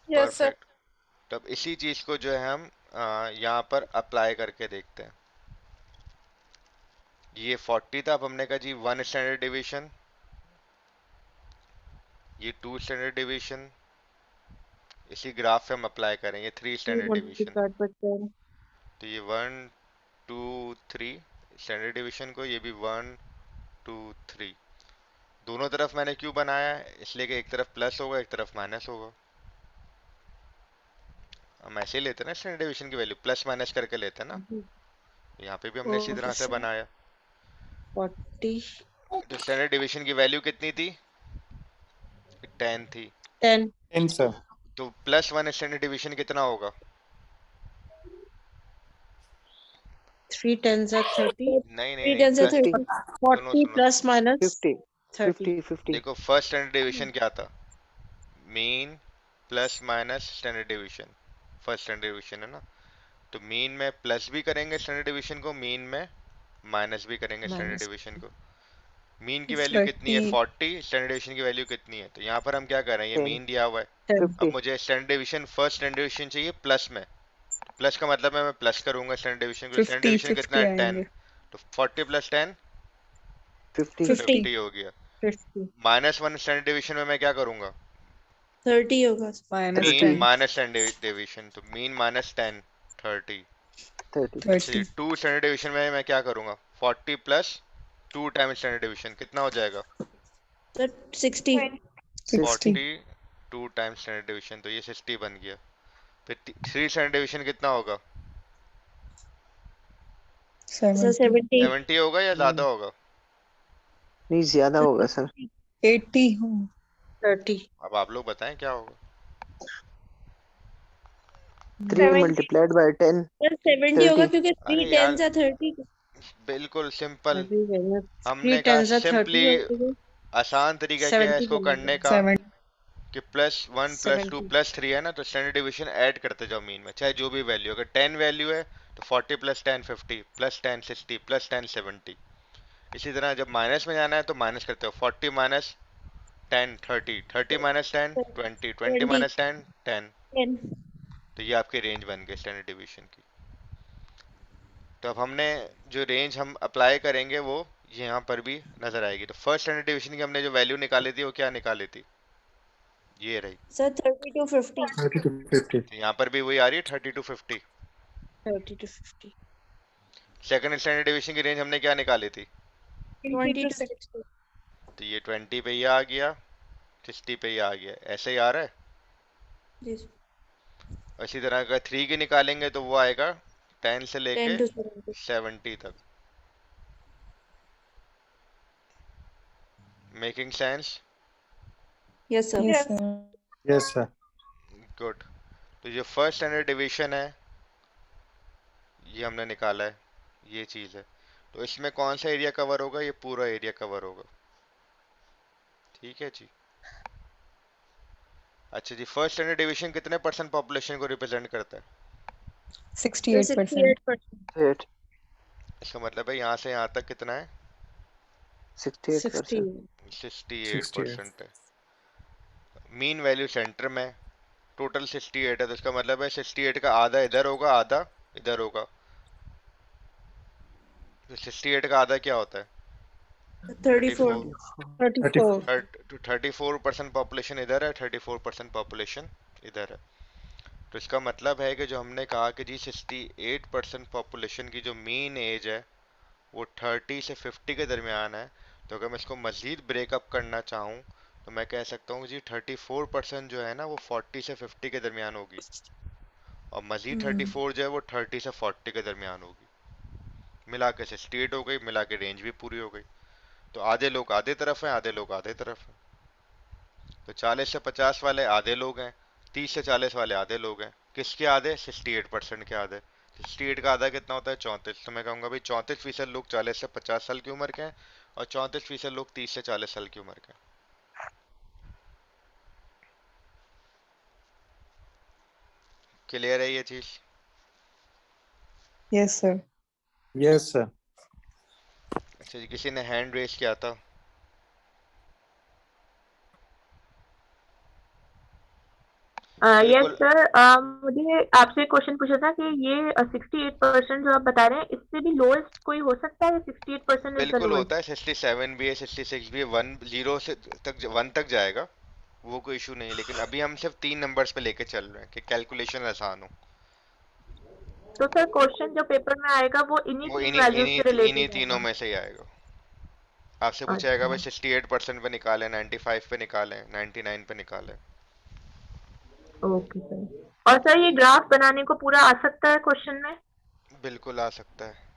Yes, sir. Perfect. तब इसी चीज को जो है हम यहाँ पर अप्लाई करके देखते हैं। ये 40 था, अब हमने कहा जी 1 स्टैंडर्ड डिवीजन, ये 2 स्टैंडर्ड डिवीजन, इसी ग्राफ पे हम अप्लाई करेंगे 3 स्टैंडर्ड डिवीजन। मल्टीप्लाइड बाय 10 तो ये 1 2 3 स्टैंडर्ड डिवीजन को, ये भी 1 2 3। दोनों तरफ मैंने क्यों बनाया है? इसलिए कि एक तरफ प्लस होगा एक तरफ माइनस होगा। हम ऐसे ही लेते हैं ना स्टैंडर्ड डिवीजन की वैल्यू, प्लस माइनस करके लेते हैं ना। यहाँ पे भी हमने इसी तरह से बनाया। 40 तो स्टैंडर्ड डिवीजन की वैल्यू कितनी थी? 10 थी। 10 10, sir. तो प्लस 1 स्टैंडर्ड डिवीजन कितना होगा? 3 10s are 30 नहीं नहीं 3 नहीं, 10 are 50 30. 40 सुनो। प्लस माइनस 50 30 50 50 देखो फर्स्ट स्टैंडर्ड डिवीजन क्या था? Mean plus minus standard division. First standard division है ना, तो मीन में प्लस भी करेंगे स्टैंडर्ड डिवीजन को, मीन में माइनस भी करेंगे स्टैंडर्ड माइनस डिवीजन को। मीन की वैल्यू कितनी है? 30 40। स्टैंडर्ड डिवीजन की वैल्यू कितनी है? तो यहाँ पर हम क्या कर रहे हैं, ये 10 मीन दिया हुआ है। 10 अब 50 मुझे standard division first standard division चाहिए प्लस में। प्लस का मतलब है मैं प्लस करूंगा स्टैंडर्ड डिवीजन को। स्टैंडर्ड 50 डिवीजन कितना 50 है? 10। आएंगे। तो 40 प्लस 10 50 50 50 हो गया। 50 माइनस 1 स्टैंडर्ड डिवीजन में मैं क्या करूंगा? 30 होगा. Minus mean 30 10 minus standard division, तो मीन माइनस 10 30। 30 अच्छा ये 30 2 स्टैंडर्ड डिवीजन में मैं क्या करूंगा? 40 प्लस 2 टाइम स्टैंडर्ड डिवीजन कितना हो जाएगा? Sir, 60. 60 40 2 टाइम स्टैंडर्ड डिवीजन, तो ये 60 बन गया। फिर 3 स्टैंडर्ड डिवीजन कितना होगा? Sir, 70 70. 70 होगा या ज्यादा होगा? नहीं ज्यादा होगा सर 80 हूँ 30 अब आप लोग बताएं क्या होगा। 3 70. multiplied by 10 Sir, 70 होगा 30 क्योंकि 3 अरे यार 10s are 30. बिल्कुल सिंपल। अभी मैंने 3 हमने कहा 10s are 30 सिंपली और फिर आसान तरीका क्या है 70 इसको करने बनेगा का? 70 कि प्लस 1 प्लस 2 70 प्लस 3 है ना, तो स्टैंडर्ड डिवीजन ऐड करते जाओ मीन में, चाहे जो भी वैल्यू। अगर 10 वैल्यू है तो 40 प्लस 10 50 प्लस 10 60 प्लस 10 70। इसी तरह जब माइनस में जाना है तो माइनस करते हो, 40 माइनस 10 30, 30 माइनस 10 20, 20 20 माइनस 10 10। 10. तो ये आपकी रेंज बन गई स्टैंडर्ड डिवीजन की। तो अब हमने जो रेंज हम अप्लाई करेंगे वो यहाँ पर भी नजर आएगी। तो फर्स्ट स्टैंडर्ड डिवीजन की हमने जो वैल्यू निकाली थी वो क्या निकाली थी? ये रही। Sir, 30 to 50. 30 to 50. तो यहाँ पर भी वही आ रही है 30 to 50। 30 to 50 second standard division की रेंज हमने क्या निकाली थी? 20 to 60. तो ये 20 पे ही आ गया, 60 पे ही आ गया, ऐसे ही आ रहा है। Yes. इसी तरह अगर 3 की निकालेंगे तो वो आएगा 10 से 10 लेके to 70. 70 तक। Making sense? Yes, sir. Yes sir Yes, sir. Good. तो जो फर्स्ट स्टैंडर्ड डिवीजन है ये हमने निकाला है, ये चीज है। तो इसमें कौन सा एरिया कवर होगा? ये पूरा एरिया कवर होगा। ठीक है जी। अच्छा जी, फर्स्ट स्टैंडर्ड डिवीजन कितने परसेंट पॉपुलेशन को रिप्रेजेंट करता है? 68% 68%. 8 इसका मतलब है यहाँ से यहाँ तक कितना है? 68% 68 68. परसेंट है। मीन वैल्यू सेंटर में, टोटल 68 है, तो इसका मतलब है 68 का आधा इधर होगा आधा इधर होगा। तो 68 का आधा क्या होता है? 34. 34 34% पॉपुलेशन इधर है, 34% पॉपुलेशन इधर है। तो इसका मतलब है कि जो हमने कहा कि जी 68% पॉपुलेशन की जो मीन एज है वो 30 से 50 के दरमियान है। तो अगर मैं इसको मजीद ब्रेकअप करना चाहूँ तो मैं कह सकता हूँ जी 34% जो है ना वो 40 से 50 के दरमियान होगी, और मजीद 34 जो है वो 30 से 40 के दरमियान होगी। मिला के 68 हो गई, मिला के रेंज भी पूरी हो गई। तो आधे लोग आधे तरफ हैं, आधे लोग आधे तरफ हैं। तो 40 से 50 वाले आधे लोग हैं, 30 से 40 वाले आधे लोग हैं। किसके आधे? 68% के आधे। 68 का आधा कितना होता है? 34। तो मैं कहूँगा भाई 34% लोग 40 से 50 साल की उम्र के हैं और 34% लोग 30 से 40 साल की उम्र के हैं। क्लियर है ये चीज? Yes sir. Yes, sir. अच्छा जी, किसी ने हैंड रेस किया था? यस बिल्कुल। सर, मुझे आपसे क्वेश्चन पूछा था कि ये 68% जो आप बता रहे हैं इससे भी लोएस्ट कोई हो सकता है? 68% इज द बिल्कुल लोएस्ट? होता है, 67 भी है, 66 भी है, 1 0 से तक 1 तक जाएगा, वो कोई इशू नहीं है। लेकिन अभी हम सिर्फ 3 नंबर्स पे लेके चल रहे हैं कि कैलकुलेशन आसान हो। तो सर क्वेश्चन जो पेपर में आएगा वो इन्हीं वो तीन इन्हीं वैल्यूज से इन्हीं रिलेटेड तीनों होगा? में से ही आएगा। आपसे पूछेगा अच्छा, भाई 68% पे निकालें, 95 पे निकालें, 99 पे निकालें। Okay sir. और सर ये ग्राफ बनाने को पूरा आ सकता है क्वेश्चन में? बिल्कुल आ सकता है।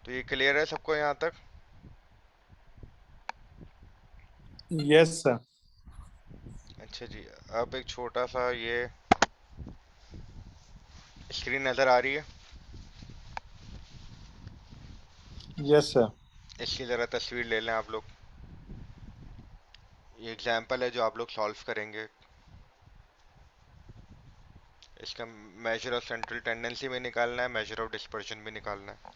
तो ये क्लियर है सबको यहाँ तक? Yes, sir. अच्छा जी, अब एक छोटा सा ये स्क्रीन नजर आ रही है? Yes, sir. इसकी जरा तस्वीर ले लें आप लोग। ये एग्जाम्पल है जो आप लोग सॉल्व करेंगे। इसका मेजर ऑफ सेंट्रल टेंडेंसी भी निकालना है, मेजर ऑफ डिस्पर्शन भी निकालना है।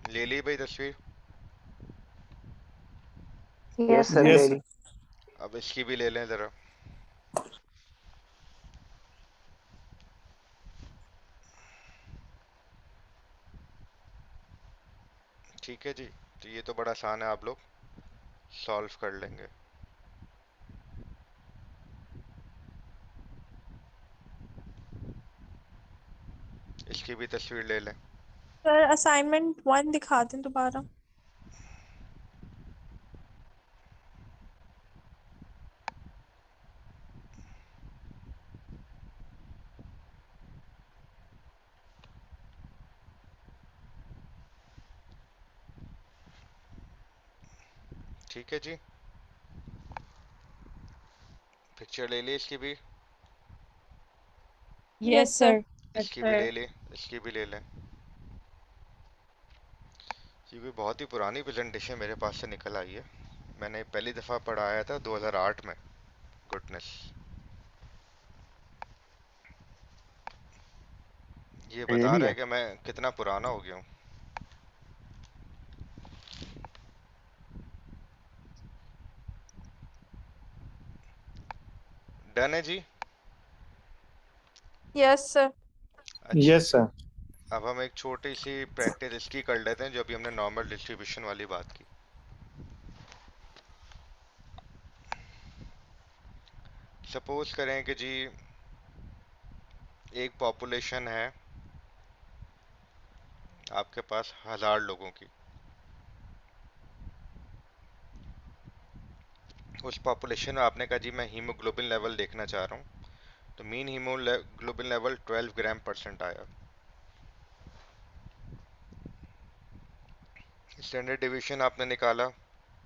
ले ली भाई तस्वीर? यस सर, Yes, ले sir. ली। अब इसकी भी ले लें जरा। ठीक है जी, तो ये तो बड़ा आसान है, आप लोग सॉल्व कर लेंगे। इसकी भी तस्वीर ले लें। सर असाइनमेंट 1 दिखा दें दोबारा। ठीक है जी, पिक्चर ले ली इसकी भी? Yes yes sir. सर। इसकी भी ले ली, इसकी भी ले लें। ये कोई बहुत ही पुरानी प्रेजेंटेशन मेरे पास से निकल आई है, मैंने पहली दफ़ा पढ़ाया था 2008 में। गुडनेस, ये ये बता भी रहा है है। कि मैं कितना पुराना हो गया हूँ। डन है जी? Yes sir. अच्छा Yes, जी, sir. अब हम एक छोटी सी प्रैक्टिस इसकी कर लेते हैं जो अभी हमने नॉर्मल डिस्ट्रीब्यूशन वाली बात की। सपोज करें कि जी एक पॉपुलेशन है आपके पास 1000 लोगों की। उस पॉपुलेशन में आपने कहा जी मैं हीमोग्लोबिन लेवल देखना चाह रहा हूँ, तो मीन हीमोग्लोबिन लेवल 12 ग्राम परसेंट आया। स्टैंडर्ड डिवीजन आपने निकाला,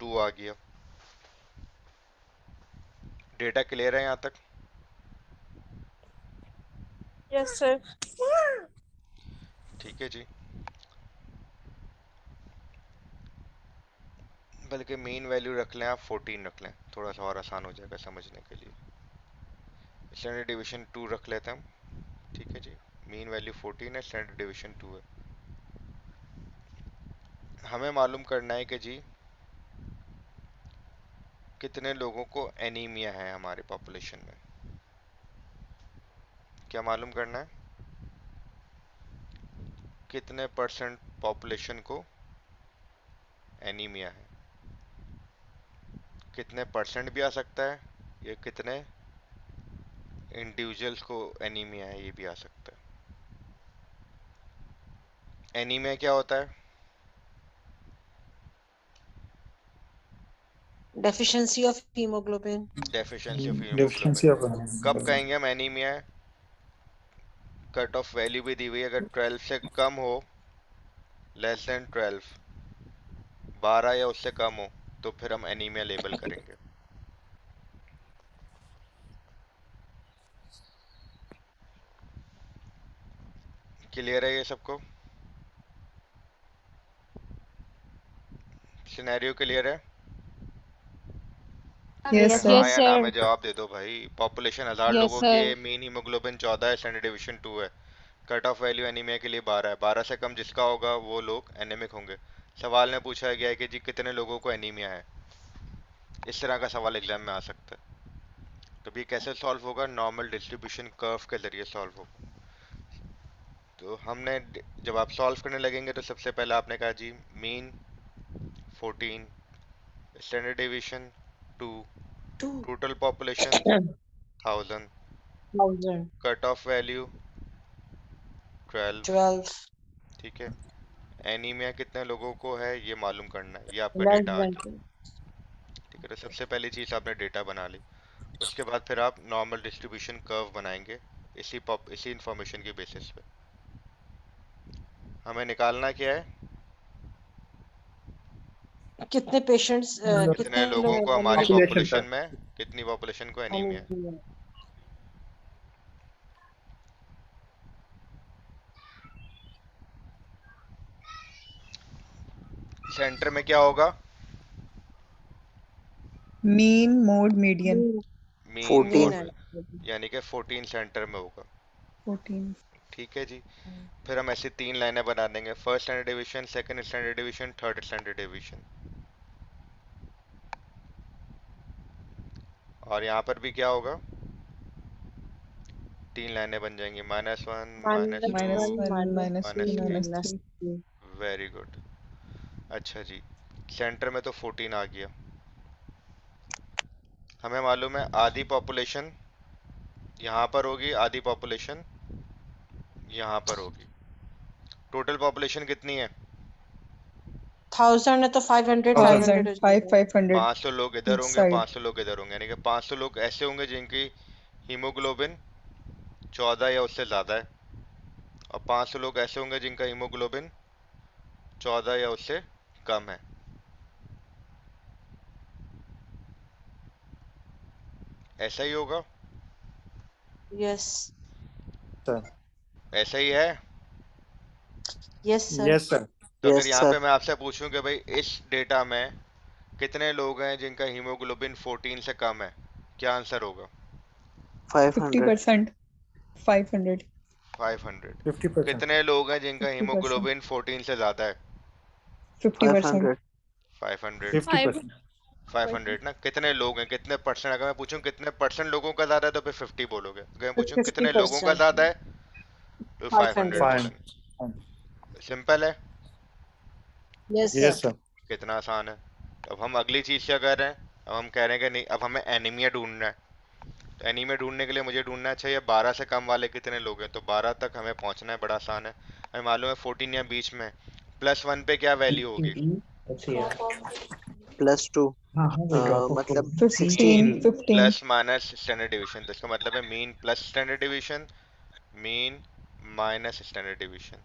2 आ गया। डेटा क्लियर है यहाँ तक? Yes sir. ठीक है जी, बल्कि मीन वैल्यू रख लें आप, 14 रख लें, थोड़ा सा और आसान हो जाएगा समझने के लिए। स्टैंडर्ड डिवीजन 2 रख लेते हैं हम। ठीक है जी, मीन वैल्यू 14 है, स्टैंडर्ड डिवीजन 2 है। हमें मालूम करना है कि जी कितने लोगों को एनीमिया है हमारे पॉपुलेशन में। क्या मालूम करना है? कितने परसेंट पॉपुलेशन को एनीमिया है। कितने परसेंट भी आ सकता है, या कितने इंडिविजुअल्स को एनीमिया है ये भी आ सकता है। एनीमिया क्या होता है? Deficiency of haemoglobin. Deficiency of Deficiency of haemoglobin. कब कहेंगे हम एनीमिया है? कट ऑफ वैल्यू भी दी हुई है, अगर 12 से कम हो, लेस देन 12, 12 या उससे कम हो, तो फिर हम एनीमिया लेबल करेंगे। क्लियर है ये सबको? सिनेरियो क्लियर है? यस अरे सर। हाँ Yes, या ना sir. में जवाब दे दो भाई। पॉपुलेशन 1000 Yes, लोगों की sir. है, मीन हीमोग्लोबिन 14 है, स्टैंडर्ड डिवीजन 2 है। कट ऑफ वैल्यू एनीमिया के लिए 12 है, 12 से कम जिसका होगा वो लोग एनीमिक होंगे। सवाल में पूछा गया है कि जी कितने लोगों को एनीमिया है। इस तरह का सवाल एग्जाम में आ सकता है। तो ये कैसे सॉल्व होगा? नॉर्मल डिस्ट्रीब्यूशन कर्व के जरिए सॉल्व होगा। तो हमने जब आप सॉल्व करने लगेंगे तो सबसे पहले आपने कहा जी mean 14, standard division 2, total population 1000, 1000, cut off value 12, 12, ठीक है। एनीमिया कितने लोगों को है ये मालूम करना है, ये आपका less डेटा आ than गया। ठीक है, तो सबसे पहली चीज़ आपने डेटा बना ली। उसके बाद फिर आप नॉर्मल डिस्ट्रीब्यूशन कर्व बनाएंगे इसी इंफॉर्मेशन के बेसिस पे। हमें निकालना क्या है? कितने पेशेंट्स मतलब कितने कितने लोगों को लोग हमारी population पॉपुलेशन का में, कितनी पॉपुलेशन को एनीमिया है। एनीमिया। सेंटर में क्या होगा? Mean mode median mean 14 mode, यानी कि 14 सेंटर में होगा। 14। ठीक है जी। फिर हम ऐसी 3 लाइनें बना देंगे, first standard division, second standard division, third standard division. और यहाँ पर भी क्या होगा? 3 लाइनें बन जाएंगी, -1, -1, -1 -2, -2 -3। -3। Very good. अच्छा जी, सेंटर में तो 14 आ गया। हमें मालूम है आधी पॉपुलेशन यहाँ पर होगी, आधी पॉपुलेशन यहाँ पर होगी। टोटल पॉपुलेशन कितनी है? 1000 है तो 500 हो 1000 जाएगा। 500 500 लोग इधर each होंगे, side। 500 लोग इधर होंगे, यानी कि 500 लोग ऐसे होंगे जिनकी हीमोग्लोबिन 14 या उससे ज़्यादा है, और 500 लोग ऐसे होंगे जिनका हीमोग्लोबिन 14 या उससे कम है। ऐसा ही होगा? Yes sir. ऐसा ही है? Yes sir. Yes sir. तो अगर Yes यहाँ sir. पे मैं आपसे पूछूं कि भाई इस डेटा में कितने लोग हैं जिनका हीमोग्लोबिन 14 से कम है, क्या आंसर होगा? 500. 50%। 500। 500। 50%. कितने लोग हैं जिनका 50%। हीमोग्लोबिन 14 से ज़्यादा है? 50%। 500. 500। 50%. 500 ना, कितने लोग हैं, कितने परसेंट? अगर मैं पूछूं कितने परसेंट लोगों का ज्यादा है तो फिर 50 बोलोगे, अगर मैं पूछूं कितने लोगों का 50%। ज्यादा है तो 500 500। 500. बोलेंगे। सिंपल है, यस Yes सर। sir. कितना आसान है। अब हम अगली चीज क्या कर रहे हैं? अब हम कह रहे हैं कि नहीं, अब हमें एनीमिया ढूंढना है। तो एनीमिया ढूंढने के लिए मुझे ढूंढना चाहिए 12 से कम वाले कितने लोग हैं, तो 12 तक हमें पहुंचना है, बड़ा आसान है। हमें मालूम है 14 या बीच में, +1 पे क्या वैल्यू होगी? +2. मतलब 16. 15। प्लस माइनस स्टैंडर्ड डिवीजन, तो इसका मतलब है mean plus standard division, mean minus standard division.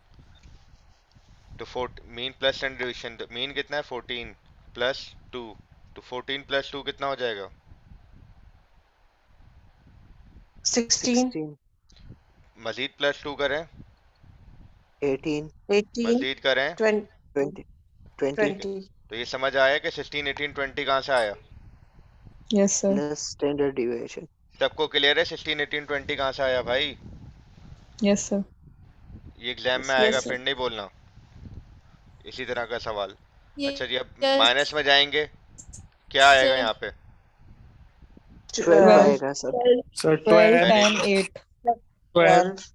तो मीन प्लस स्टैंडर्ड डिवीजन, तो मीन कितना है 14 +2, तो 14 + 2 कितना हो जाएगा? 16, मजीद +2 करें, 18. 18, मजीद करें, 20, 20. 20. 20। तो ये समझ आया कि 16, 18, 20 कहाँ से आया? Yes sir. Plus standard deviation. सबको क्लियर है 16, 18, 20 कहाँ से आया भाई? Yes sir. ये एग्जाम में आएगा, यस फिर सर। नहीं बोलना इसी तरह का सवाल। अच्छा जी, अब यस माइनस में जाएंगे, क्या आएगा सर। यहाँ पे? 12 12 आएगा सर। सर 12 वेरी 10 गुड, 8 12 10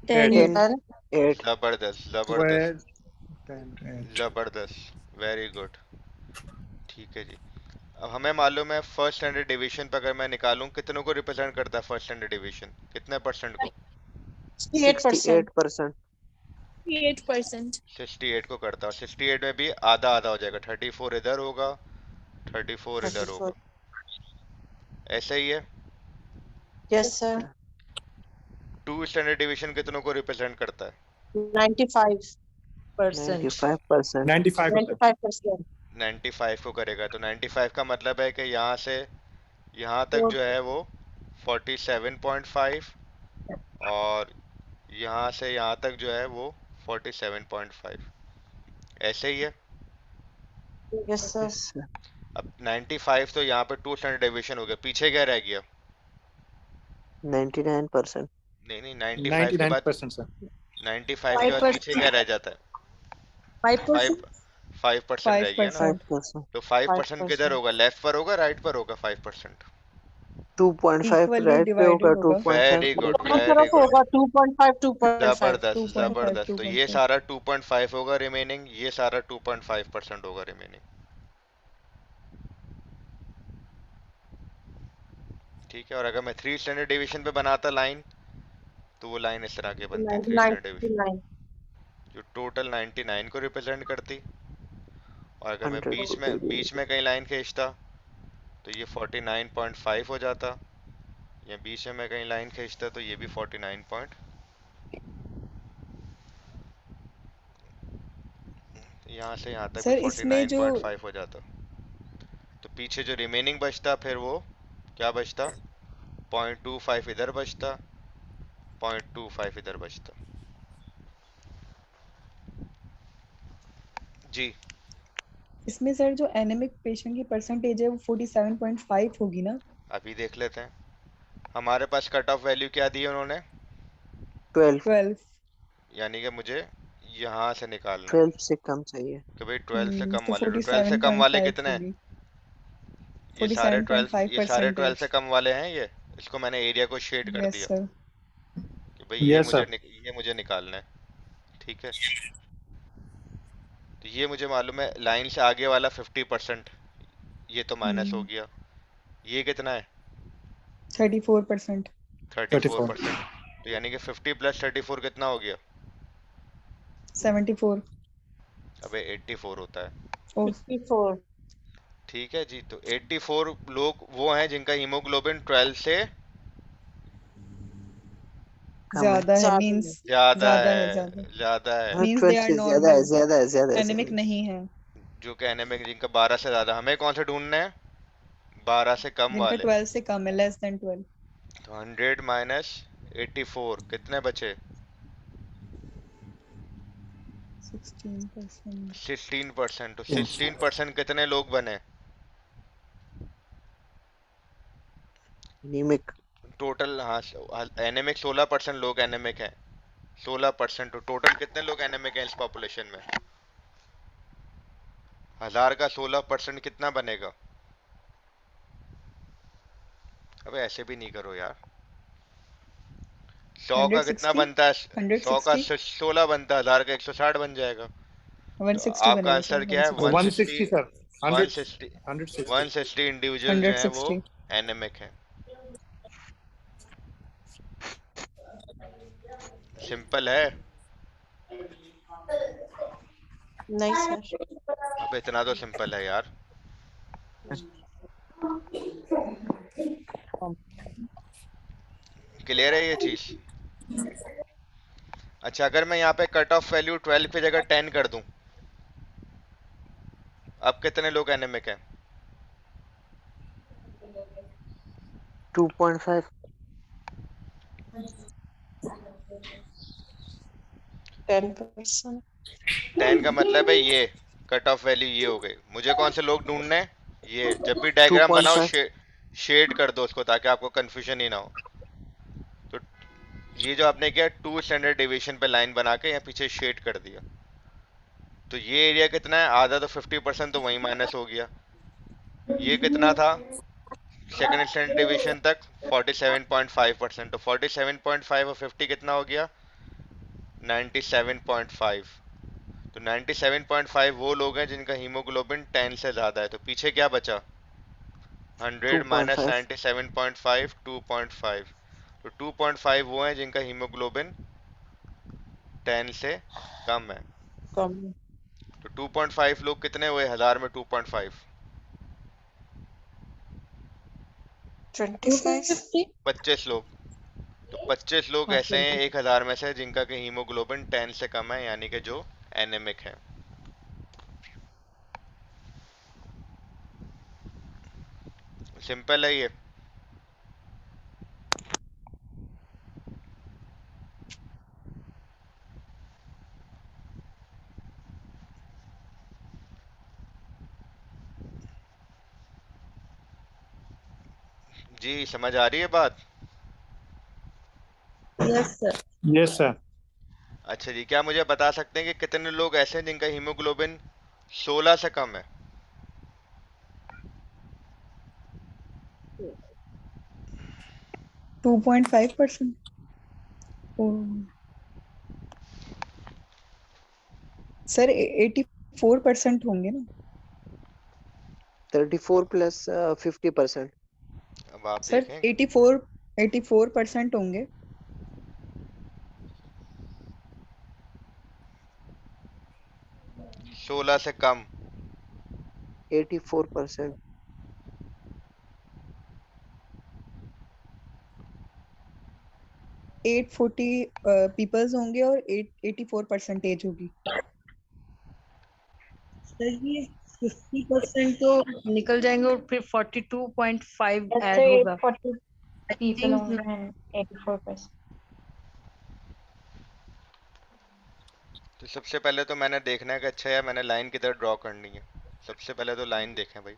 10 10 8 जबरदस्त जबरदस्त 12 10 8 जबरदस्त, वेरी गुड। ठीक है जी। अब हमें मालूम है फर्स्ट स्टैंडर्ड डिवीजन पर अगर मैं निकालूं कितनों को रिप्रेजेंट करता है फर्स्ट स्टैंडर्ड डिवीजन, कितने परसेंट को? 68%। 68%। 8%। 68 को करता है, और 68 में भी आधा आधा हो जाएगा, 34 इधर होगा, 34 इधर 34। होगा, ऐसे ही है। Yes sir. Two standard division कितनों को रिप्रेजेंट करता है? 95%। 95%। 95%। 95%। 95 को करेगा, तो 95 का मतलब है कि यहाँ से यहाँ तक जो है वो 47.5, और यहाँ से यहाँ तक जो है वो 47.5, ऐसे ही है। Yes sir. Yes sir. अब 95 तो यहाँ पे टू स्टैंडर्ड डिवीजन हो गया, पीछे क्या रह गया? 99%। नहीं नहीं, 95 के बाद 99% सर। 95 के बाद पीछे क्या रह जाता है? 5%। 5 5% रह गया ना। 5%। 5%। तो 5% किधर 5%। होगा, लेफ्ट पर होगा राइट पर होगा 5%? 2.5 इक्वली राइट पे होगा, डिवाइडेड होगा। 2.5 वेरी गुड दोनों वेरी तरफ गुड, होगा 2.5 2.5। जबरदस्त 2.5 जबरदस्त। तो ये 2.5 सारा 2.5 होगा रिमेनिंग, ये सारा 2.5% होगा रिमेनिंग। ठीक है, और अगर मैं थ्री स्टैंडर्ड डिवीजन पे बनाता लाइन, तो वो लाइन इस तरह की बनती, थ्री स्टैंडर्ड डिवीजन 99। जो टोटल 99 को रिप्रेजेंट करती। और अगर मैं 100। बीच में कहीं लाइन खींचता तो ये 49.5 हो जाता, या बीच में मैं कहीं लाइन खींचता तो ये भी 49 पॉइंट, यहाँ से यहाँ तक भी सर इसमें जो 49.5 हो जाता। तो पीछे जो रिमेनिंग बचता फिर वो क्या बचता? 0.25 इधर बचता, 0.25 इधर बचता। जी इसमें सर जो एनेमिक पेशेंट की परसेंटेज है वो 47.5 होगी ना? अभी देख लेते हैं। हमारे पास कट ऑफ वैल्यू क्या दी है उन्होंने? 12। 12। यानी कि मुझे यहाँ से निकालना है 12 से कम चाहिए। कि भाई 12 से कम तो वाले, तो 12 से कम वाले 47.5 कितने हैं? होगी। ये सारे 12 से 47.5%। कम वाले हैं ये। इसको मैंने एरिया को शेड कर यस दिया सर। कि भाई यस सर। ये मुझे निकालना है। ठीक है, तो ये मुझे मालूम है लाइन से आगे वाला 50%, ये तो माइनस हो गया। ये कितना है? 34%। 34। 34%। तो यानी कि 50 प्लस 34 कितना हो गया? 74। अबे 84 होता है। ओ 54। ठीक है जी, तो 84 लोग वो हैं जिनका हीमोग्लोबिन 12 से कम है। ज्यादा है, ज्यादा मींस है। ज्यादा ज्यादा है, है, ज्यादा ज्यादा है। हाँ, मींस दे 12 आर से ज्यादा है, नॉर्मल, ज्यादा है, ज्यादा है, एनेमिक ज्यादा है। नहीं है। जो कि एनीमिक, जिनका 12 से ज्यादा, हमें कौन से ढूंढने हैं? 12 से कम जिनका वाले। 12 से कम है, लेस देन 12। तो 100 माइनस 84 कितने बचे? 16%। 16%। तो 16% कितने लोग बने एनीमिक। टोटल? हाँ, एनेमिक 16% लोग एनेमिक हैं। 16%, तो टोटल कितने लोग एनेमिक हैं इस पॉपुलेशन में? 1000 का 16% कितना बनेगा? अबे ऐसे भी नहीं करो यार। 100 का कितना 160। बनता है? 100 का 160। 16 बनता है, 1000 का 160 बन जाएगा। तो 160 आपका बनेगा आंसर सर, क्या है? 160। 160 सर। 100 160 160। 160 इंडिविजुअल जो है वो 160। एनेमिक है। सिंपल है। नहीं सर। अब इतना तो सिंपल है यार। क्लियर है ये चीज? अच्छा, अगर मैं यहाँ पे कट ऑफ वैल्यू 12 की जगह 10 कर दूं, अब कितने लोग एनेमिक हैं? 2.5। 10%। 10 का मतलब है ये कट ऑफ वैल्यू ये हो गई। मुझे कौन से लोग ढूंढने हैं? ये जब भी डायग्राम बनाओ 2.5। शेड कर दो उसको, ताकि आपको कंफ्यूजन ही ना हो। तो ये जो आपने किया 2 स्टैंडर्ड डिवीजन पे लाइन बना के यहाँ पीछे शेड कर दिया, तो ये एरिया कितना है, आधा तो 50% तो वहीं माइनस हो गया। ये कितना था सेकंड स्टैंडर्ड डिवीजन तक, 47.5%, तो 47.5 और 50 कितना हो गया, 97.5। तो 97.5 वो लोग हैं जिनका हीमोग्लोबिन 10 से ज्यादा है, तो पीछे क्या बचा, 100 माइनस 2.5 97.5, 2.5। तो 2.5 वो हैं जिनका हीमोग्लोबिन 10 से कम है। कम। तो 2.5 लोग कितने हुए 1000 में 2.5, 25। 25 लोग। तो 25 लोग हाँ ऐसे हैं 20। 1000 में से जिनका कि हीमोग्लोबिन 10 से कम है, यानी कि जो एनेमिक है। सिंपल है ये। जी समझ आ रही है बात? Yes sir. Yes sir. अच्छा जी, क्या मुझे बता सकते हैं कि कितने लोग ऐसे हैं जिनका हीमोग्लोबिन 16 से कम है? 2.5%। सर 84% होंगे ना? 34 प्लस 50%। अब आप सर देखें 84% होंगे। 16 से कम 84%। 840 पीपल्स होंगे और 84% एज होगी। सर ये 50% तो निकल जाएंगे और फिर 42.5 Let's ऐड say होगा। 40 आई people थिंक only and 84%. तो सबसे पहले तो मैंने देखना है कि अच्छा यार मैंने लाइन किधर ड्रॉ करनी है। सबसे पहले तो लाइन देखें भाई,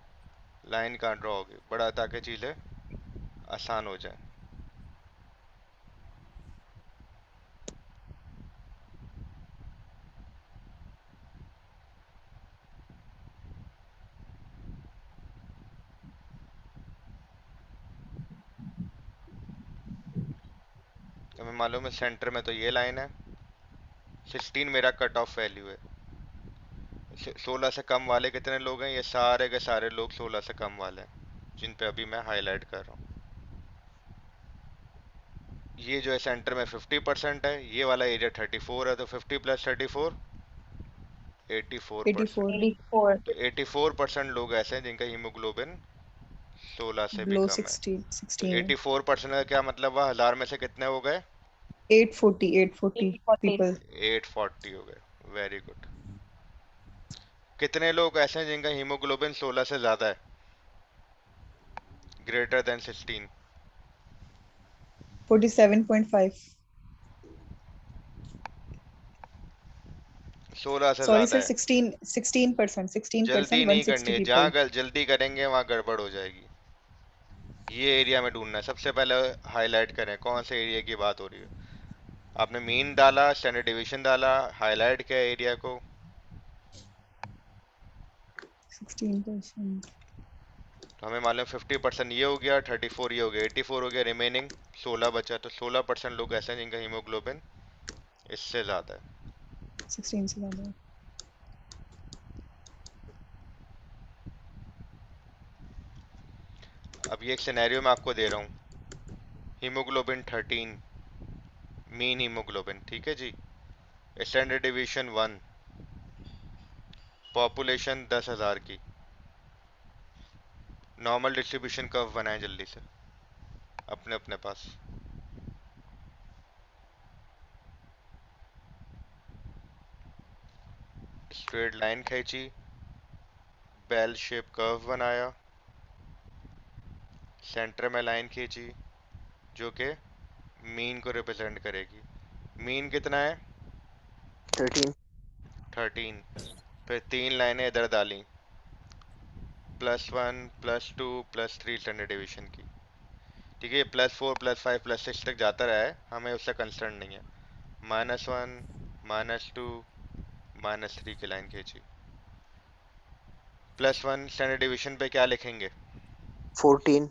लाइन कहाँ ड्रॉ होगी बड़ा, ताकि चीज़ें आसान हो जाए। हमें मालूम है सेंटर में तो ये लाइन है, 16 मेरा कट ऑफ वैल्यू है। 16 से कम वाले कितने लोग हैं, ये सारे के सारे लोग 16 से कम वाले हैं जिन पे अभी मैं हाईलाइट कर रहा हूँ। ये जो है सेंटर में 50% है, ये वाला एरिया 34 है, तो 50 प्लस 34 84%। 84. तो 84% लोग ऐसे हैं जिनका हीमोग्लोबिन 16 से भी बिलो कम है। 16 तो 16 है। 84% का क्या मतलब हुआ, 1000 में से कितने हो गए, 840 840. पीपल। 840 हो गए। Very good. कितने लोग ऐसे हैं जिनका हीमोग्लोबिन 16 से ज्यादा है, ग्रेटर देन 16? 47.5। 16 से सॉरी ज्यादा सर, है। 16%। जल्दी 16%, नहीं करनी 160 है, पीपल। जहाँ जल्दी करेंगे वहाँ गड़बड़ हो जाएगी। ये एरिया में ढूंढना है, सबसे पहले हाईलाइट करें कौन से एरिया की बात हो रही है। आपने मीन डाला, स्टैंडर्ड डिवीजन डाला, हाईलाइट किया एरिया को। 16%। तो हमें मालूम 50% ये हो गया, 34 ये हो गया, 84 हो गया, रिमेनिंग 16 बचा। तो 16% लोग ऐसे हैं जिनका हीमोग्लोबिन इससे ज्यादा है। 16 से ज्यादा है। अब ये एक सिनेरियो मैं आपको दे रहा हूँ, हीमोग्लोबिन 13, मीन हीमोग्लोबिन, ठीक है जी। स्टैंडर्ड डिवीजन 1, पॉपुलेशन 10,000 की। नॉर्मल डिस्ट्रीब्यूशन कर्व बनाएं जल्दी से अपने अपने पास। स्ट्रेट लाइन खींची, बेल शेप कर्व बनाया, सेंटर में लाइन खींची जो कि मीन को रिप्रेजेंट करेगी। मीन कितना है, 13। 13। फिर 3 लाइनें इधर डाली, +1 +2 +3 स्टैंडर्ड डिवीजन की। ठीक है, +4 +5 +6 तक जाता रहा है, हमें उससे कंसर्न नहीं है। -1 -2 -3 की लाइन खींची। +1 स्टैंडर्ड डिवीजन पे क्या लिखेंगे? 14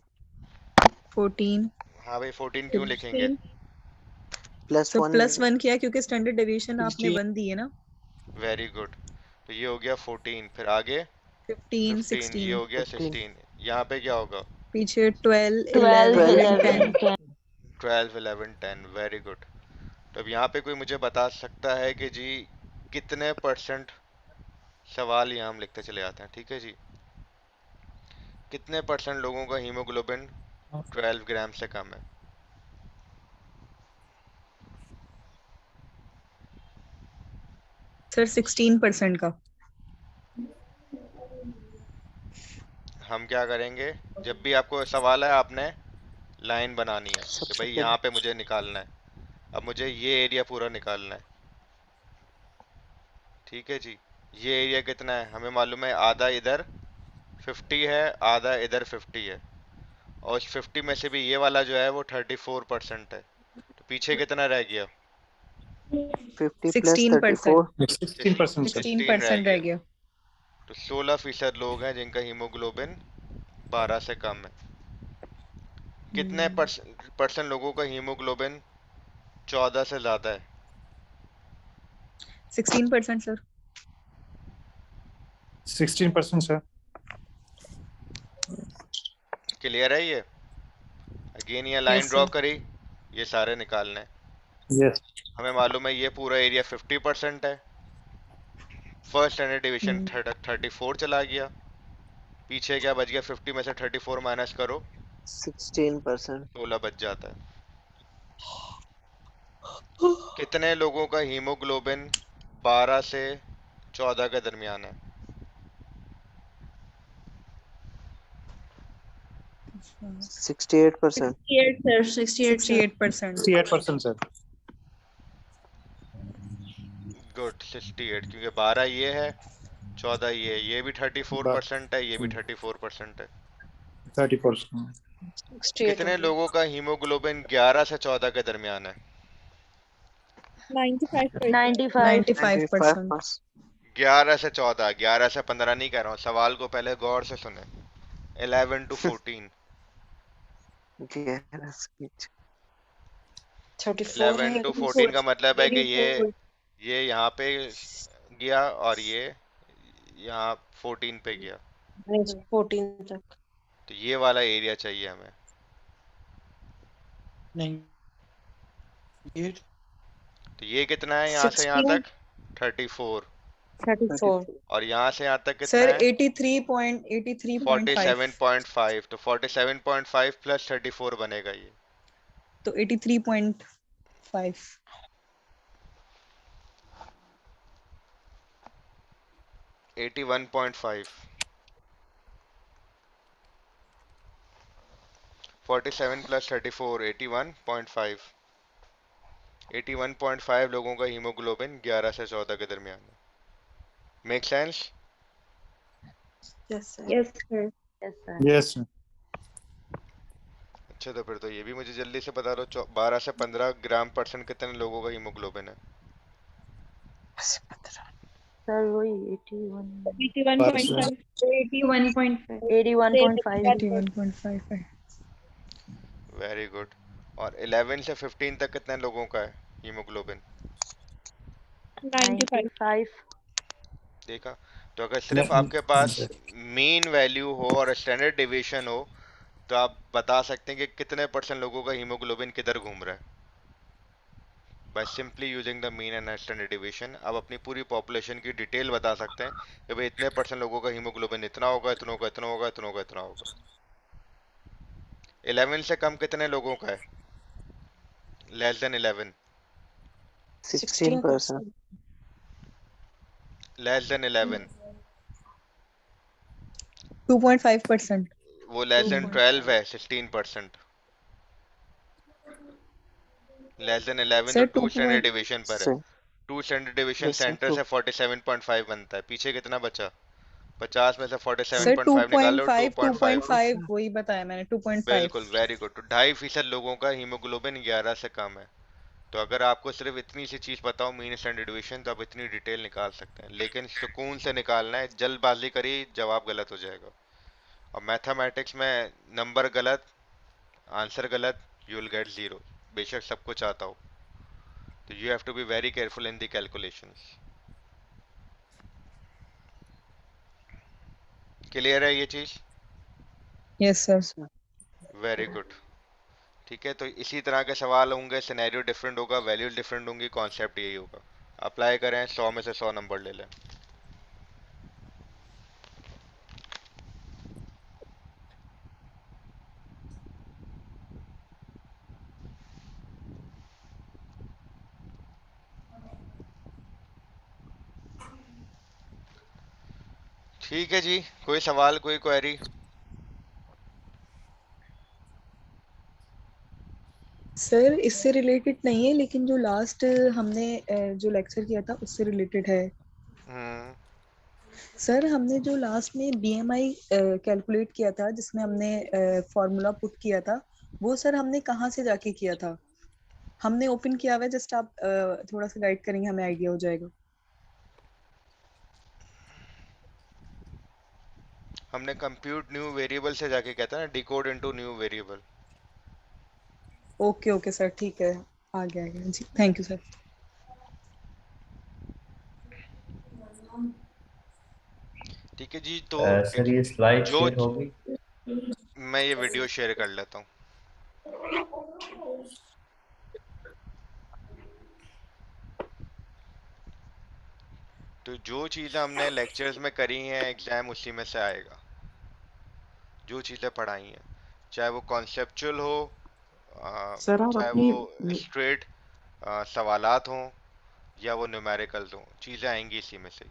14। हाँ भाई 14 क्यों लिखेंगे? प्लस तो 1 +1 किया क्योंकि स्टैंडर्ड डेविएशन आपने 1 दी है ना। Very good. तो ये हो गया 14, फिर आगे 15 15, ये 16 हो गया 15 16। यहाँ पे क्या होगा? पीछे 12 12 11 12 10। 12 11 10, वेरी गुड। तो अब यहाँ पे कोई मुझे बता सकता है कि जी कितने परसेंट, सवाल यहाँ हम लिखते चले जाते हैं, ठीक है जी, कितने परसेंट लोगों का हीमोग्लोबिन 12 ग्राम से कम है? सर 16% का। हम क्या करेंगे, जब भी आपको सवाल है आपने लाइन बनानी है कि सबसे भाई पहले यहाँ पे मुझे निकालना है, अब मुझे ये एरिया पूरा निकालना है, ठीक है जी। ये एरिया कितना है हमें मालूम है, आधा इधर 50 है, आधा इधर 50 है, और उस 50 में से भी ये वाला जो है वो 34% है, तो पीछे कितना रह गया? 50 प्लस 16%। 34 16% सर। 16 रह 16% रह गया। गया। तो 16% लोग हैं जिनका हीमोग्लोबिन 12 से कम है। कितने परसेंट लोगों का हीमोग्लोबिन 14 से ज्यादा है? 16% सर। 16% सर। क्लियर है ये? अगेन ये लाइन यस ड्रॉ सर। करी, ये सारे निकालने हैं। यस। हमें मालूम है ये पूरा एरिया 50% है, फर्स्ट स्टैंडर्ड डिवीजन 34 चला गया, पीछे क्या बच गया? 50 में से 34 माइनस करो, 16% 16 बच जाता है। कितने लोगों का हीमोग्लोबिन 12 से 14 के दरमियान है? 68% 68 सर 68 सर 68%। 68% सर। गुड, 68, क्योंकि 12 ये है, 14 ये भी 34% है, ये भी 34% है। 30%। 68 हो कितने गया। लोगों का हीमोग्लोबिन 11 से 14 के दरमियान है? 95%। 95। 95%। 11 से 14, 11 से 15 नहीं कह रहा हूँ, सवाल को पहले गौर से सुने। 11 to 14, 34 11 है। to 14 का मतलब है कि 84 ये यहाँ पे गया और ये यहाँ 14 पे गया, 14 तक। तो ये वाला एरिया चाहिए हमें। नहीं ये तो ये कितना है यहाँ से यहाँ 16 तक? 34। 34 और यहाँ से यहाँ तक कितना सर है? 83.5। 47.5। तो 47.5 प्लस 34 बनेगा ये। तो 83.5। 81.5। 47 प्लस 34 81.5। 81.5 लोगों का हीमोग्लोबिन 11 से 14 के दरमियान है। Make sense? Yes sir yes sir. Yes sir. अच्छा, तो फिर तो ये भी मुझे जल्दी से बता दो, 12 से 15 ग्राम परसेंट कितने लोगों का हीमोग्लोबिन है? सर वही 81 81.5 81.5 81.5 81.5 है। Very good. और 11 से 15 तक कितने लोगों का है हीमोग्लोबिन? 95 95 देखा? तो अगर सिर्फ आपके पास मीन वैल्यू हो और स्टैंडर्ड डेविएशन हो तो आप बता सकते हैं कि कितने परसेंट लोगों का हीमोग्लोबिन किधर घूम रहा है, by simply using the mean and standard deviation. आप अपनी पूरी पॉपुलेशन की डिटेल बता सकते हैं कि भाई इतने परसेंट लोगों का हीमोग्लोबिन इतना होगा, इतना होगा, इतना होगा, इतना होगा, इतना होगा। 11 से कम कितने लोगों का है? Less than 11। 16% less than 11। 2.5%। वो लेस देन 12 है, 16%। लेस देन 11 तो सर 2 2. स्टैंडर्ड डिवीजन पर है। से 2 standard division listen centre to से 47.5 बनता है, पीछे कितना बचा? 50 में से सर 47.5 निकाल लो, 2.5 2.5। 2.5 वही बताया मैंने 2.5 बिल्कुल, वेरी गुड। तो 2.5% लोगों का हीमोग्लोबिन 11 से कम है। तो अगर आपको सिर्फ इतनी सी चीज बताओ, मीन स्टैंडर्ड डिवीजन, तो आप इतनी डिटेल निकाल सकते हैं, लेकिन सुकून से निकालना है, जल्दबाजी करिए जवाब गलत हो जाएगा। और मैथमेटिक्स में नंबर गलत, आंसर गलत, यू विल गेट 0, बेशक सब कुछ आता हो। तो you have to be very careful in the calculations. Clear है ये चीज? Yes sir. Very good. ठीक है, तो इसी तरह के सवाल होंगे, सिनेरियो डिफरेंट होगा, वैल्यू डिफरेंट होंगी, कॉन्सेप्ट यही होगा। अप्लाई करें, 100 में से 100 नंबर ले लें। ठीक है जी, कोई सवाल, कोई क्वेरी? सर इससे रिलेटेड नहीं है, लेकिन जो लास्ट हमने जो लेक्चर किया था उससे रिलेटेड है। सर हमने जो लास्ट में बीएमआई कैलकुलेट किया था, जिसमें हमने फॉर्मूला पुट किया था, वो सर हमने कहाँ से जाके किया था? हमने ओपन किया हुआ है, जस्ट आप थोड़ा सा गाइड करेंगे, हमें आइडिया हो जाएगा। हमने कंप्यूट न्यू वेरिएबल से जाके कहता है ना, decode into new variable. Okay okay sir, ठीक है, आ गया जी, थैंक यू सर। ठीक है जी, तो सर ये स्लाइड जो शेयर होगी? मैं ये वीडियो शेयर कर लेता हूँ। तो जो चीज़ें हमने लेक्चर्स में करी हैं, एग्जाम उसी में से आएगा। जो चीज़ें पढ़ाई हैं, चाहे वो कॉन्सेप्चुअल हो, सर आप चाहे अपनी वो स्ट्रेट सवालात हों, या वो न्यूमेरिकल्स हों, चीज़ें आएंगी इसी में से।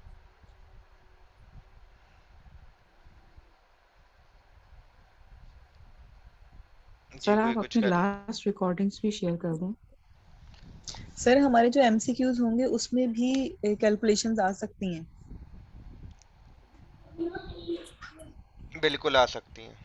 जी, सर कोई आप कुछ अपनी कर। लास्ट रिकॉर्डिंग्स भी शेयर कर दें। सर हमारे जो एमसीक्यूज होंगे उसमें भी कैलकुलेशंस आ सकती हैं। बिल्कुल आ सकती हैं।